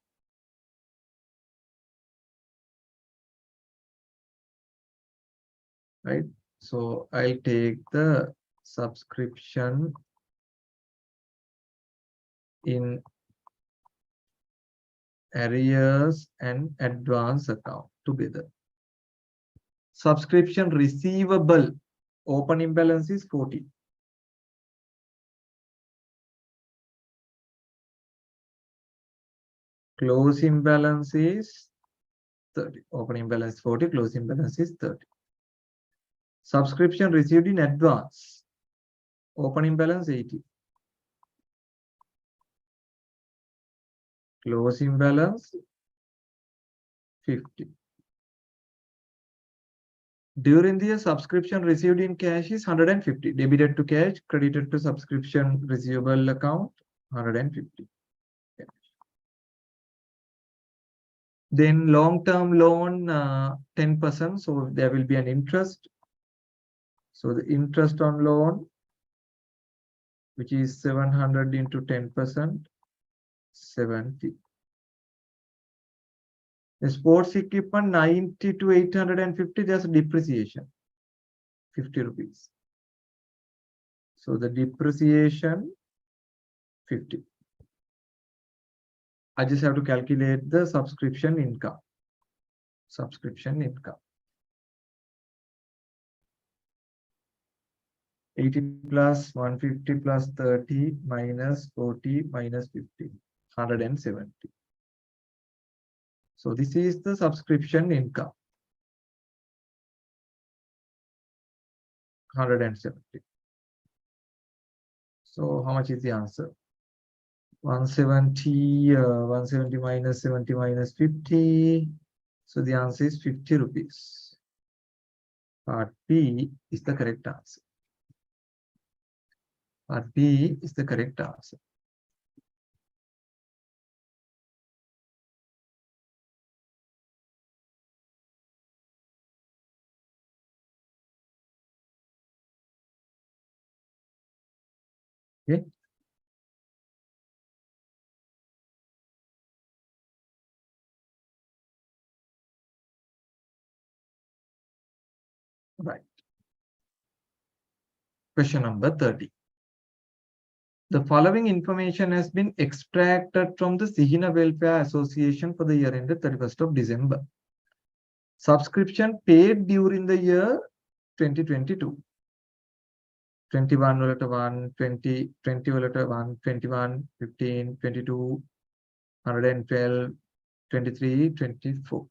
Right? So I'll take the subscription in arrears and advance account together. Subscription receivable Opening balance is 40. Closing balance is 30. Opening balance 40, closing balance is 30. Subscription received in advance. Opening balance 80. Closing balance 50. During the year, subscription received in cash is 150. Debited to cash, credited to subscription receivable account 150. Then long-term loan 10%. So there will be an interest. So the interest on loan, which is 700 into 10%, 70. The sports equipment 90 to 850, there's a depreciation, 50 rupees. So the depreciation 50. I just have to calculate the subscription income. Subscription income. 80 plus 150 plus 30 minus 40 minus 50, 170. So this is the subscription income. 170. So how much is the answer? 170, 170 minus 70 minus 50. So the answer is 50 rupees. Part B is the correct answer. Part B is the correct answer. Okay. Right. Question number 30. The following information has been extracted from the Sihina Welfare Association for the year ended 31st of December. Subscription paid during the year 2022. 21 volata 1, 20, 20 volata 1, 21, 15, 22, 112, 23, 24.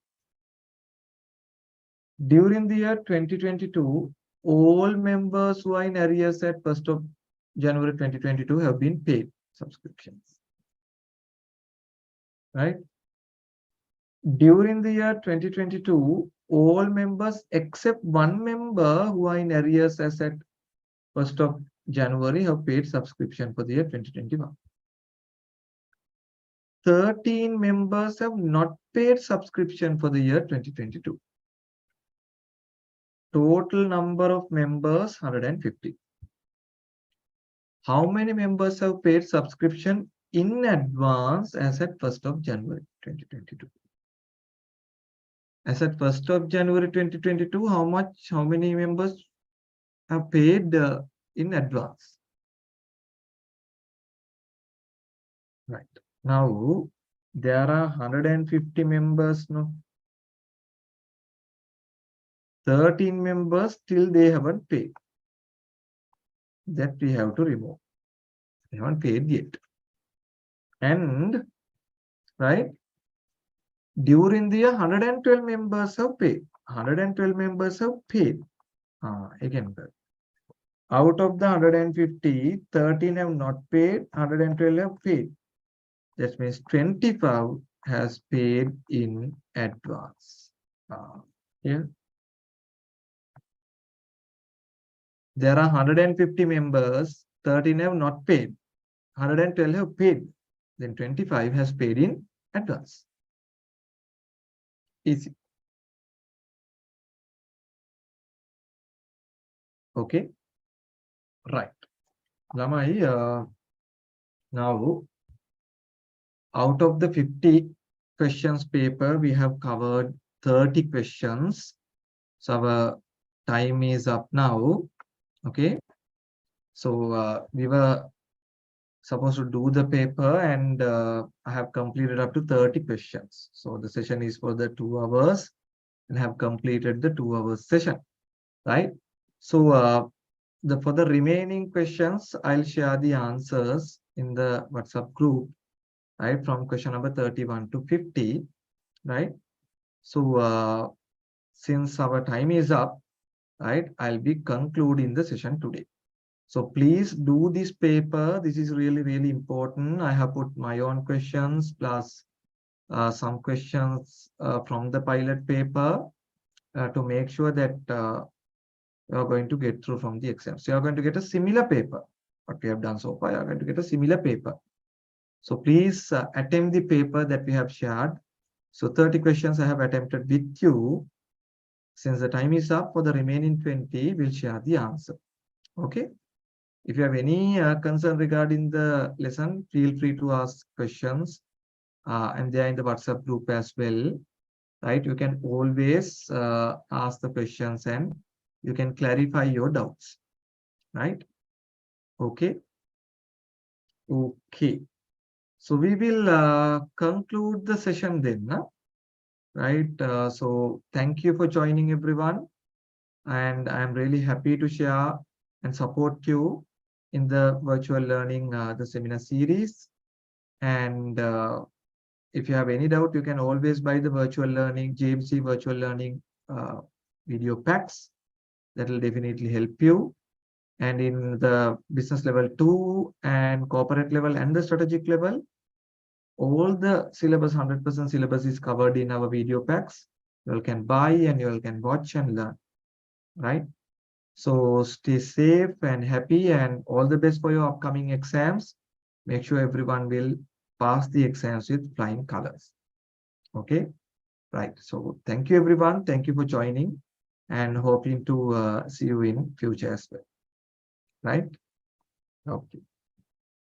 During the year 2022, all members who are in arrears at 1st of January 2022 have been paid subscriptions. Right? During the year 2022, all members except one member who are in arrears as at 1st of January have paid subscription for the year 2021. 13 members have not paid subscription for the year 2022. Total number of members 150. How many members have paid subscription in advance as at 1st of January 2022? As at 1st of January 2022, how many members have paid in advance? Right. Now, there are 150 members, no? 13 members till they haven't paid. That we have to remove. They haven't paid yet. And, right, during the year, 112 members have paid. 112 members have paid. Again, out of the 150, 13 have not paid, 112 have paid. That means 25 has paid in advance. Here. There are 150 members, 13 have not paid, 112 have paid, then 25 has paid in advance. Easy. Okay. Right. Lamai, now, out of the 50 questions paper, we have covered 30 questions. So our time is up now. Okay. So we were supposed to do the paper and I have completed up to 30 questions. So the session is for the 2 hours and have completed the 2 hours session, right? So for the remaining questions, I'll share the answers in the WhatsApp group, right? From question number 31 to 50, right? So since our time is up, right, I'll be concluding the session today. So please do this paper. This is really, really important. I have put my own questions plus some questions from the pilot paper to make sure that you are going to get through from the exam. So you are going to get a similar paper. What we have done so far, you are going to get a similar paper. So please attempt the paper that we have shared. So 30 questions I have attempted with you. Since the time is up, for the remaining 20, we'll share the answer. Okay. If you have any concern regarding the lesson, feel free to ask questions. And they are in the WhatsApp group as well, right? You can always ask the questions and you can clarify your doubts, right? Okay. Okay. So we will conclude the session then, right? So thank you for joining, everyone. And I'm really happy to share and support you in the virtual learning, the seminar series. And if you have any doubt, you can always buy the virtual learning, JMC virtual learning video packs. That will definitely help you. And in the business level 2 and corporate level and the strategic level, all the syllabus, 100% syllabus is covered in our video packs. You all can buy and you all can watch and learn, right? So stay safe and happy and all the best for your upcoming exams. Make sure everyone will pass the exams with flying colors. Okay, right. So thank you, everyone. Thank you for joining and hoping to see you in future as well. Right? Okay.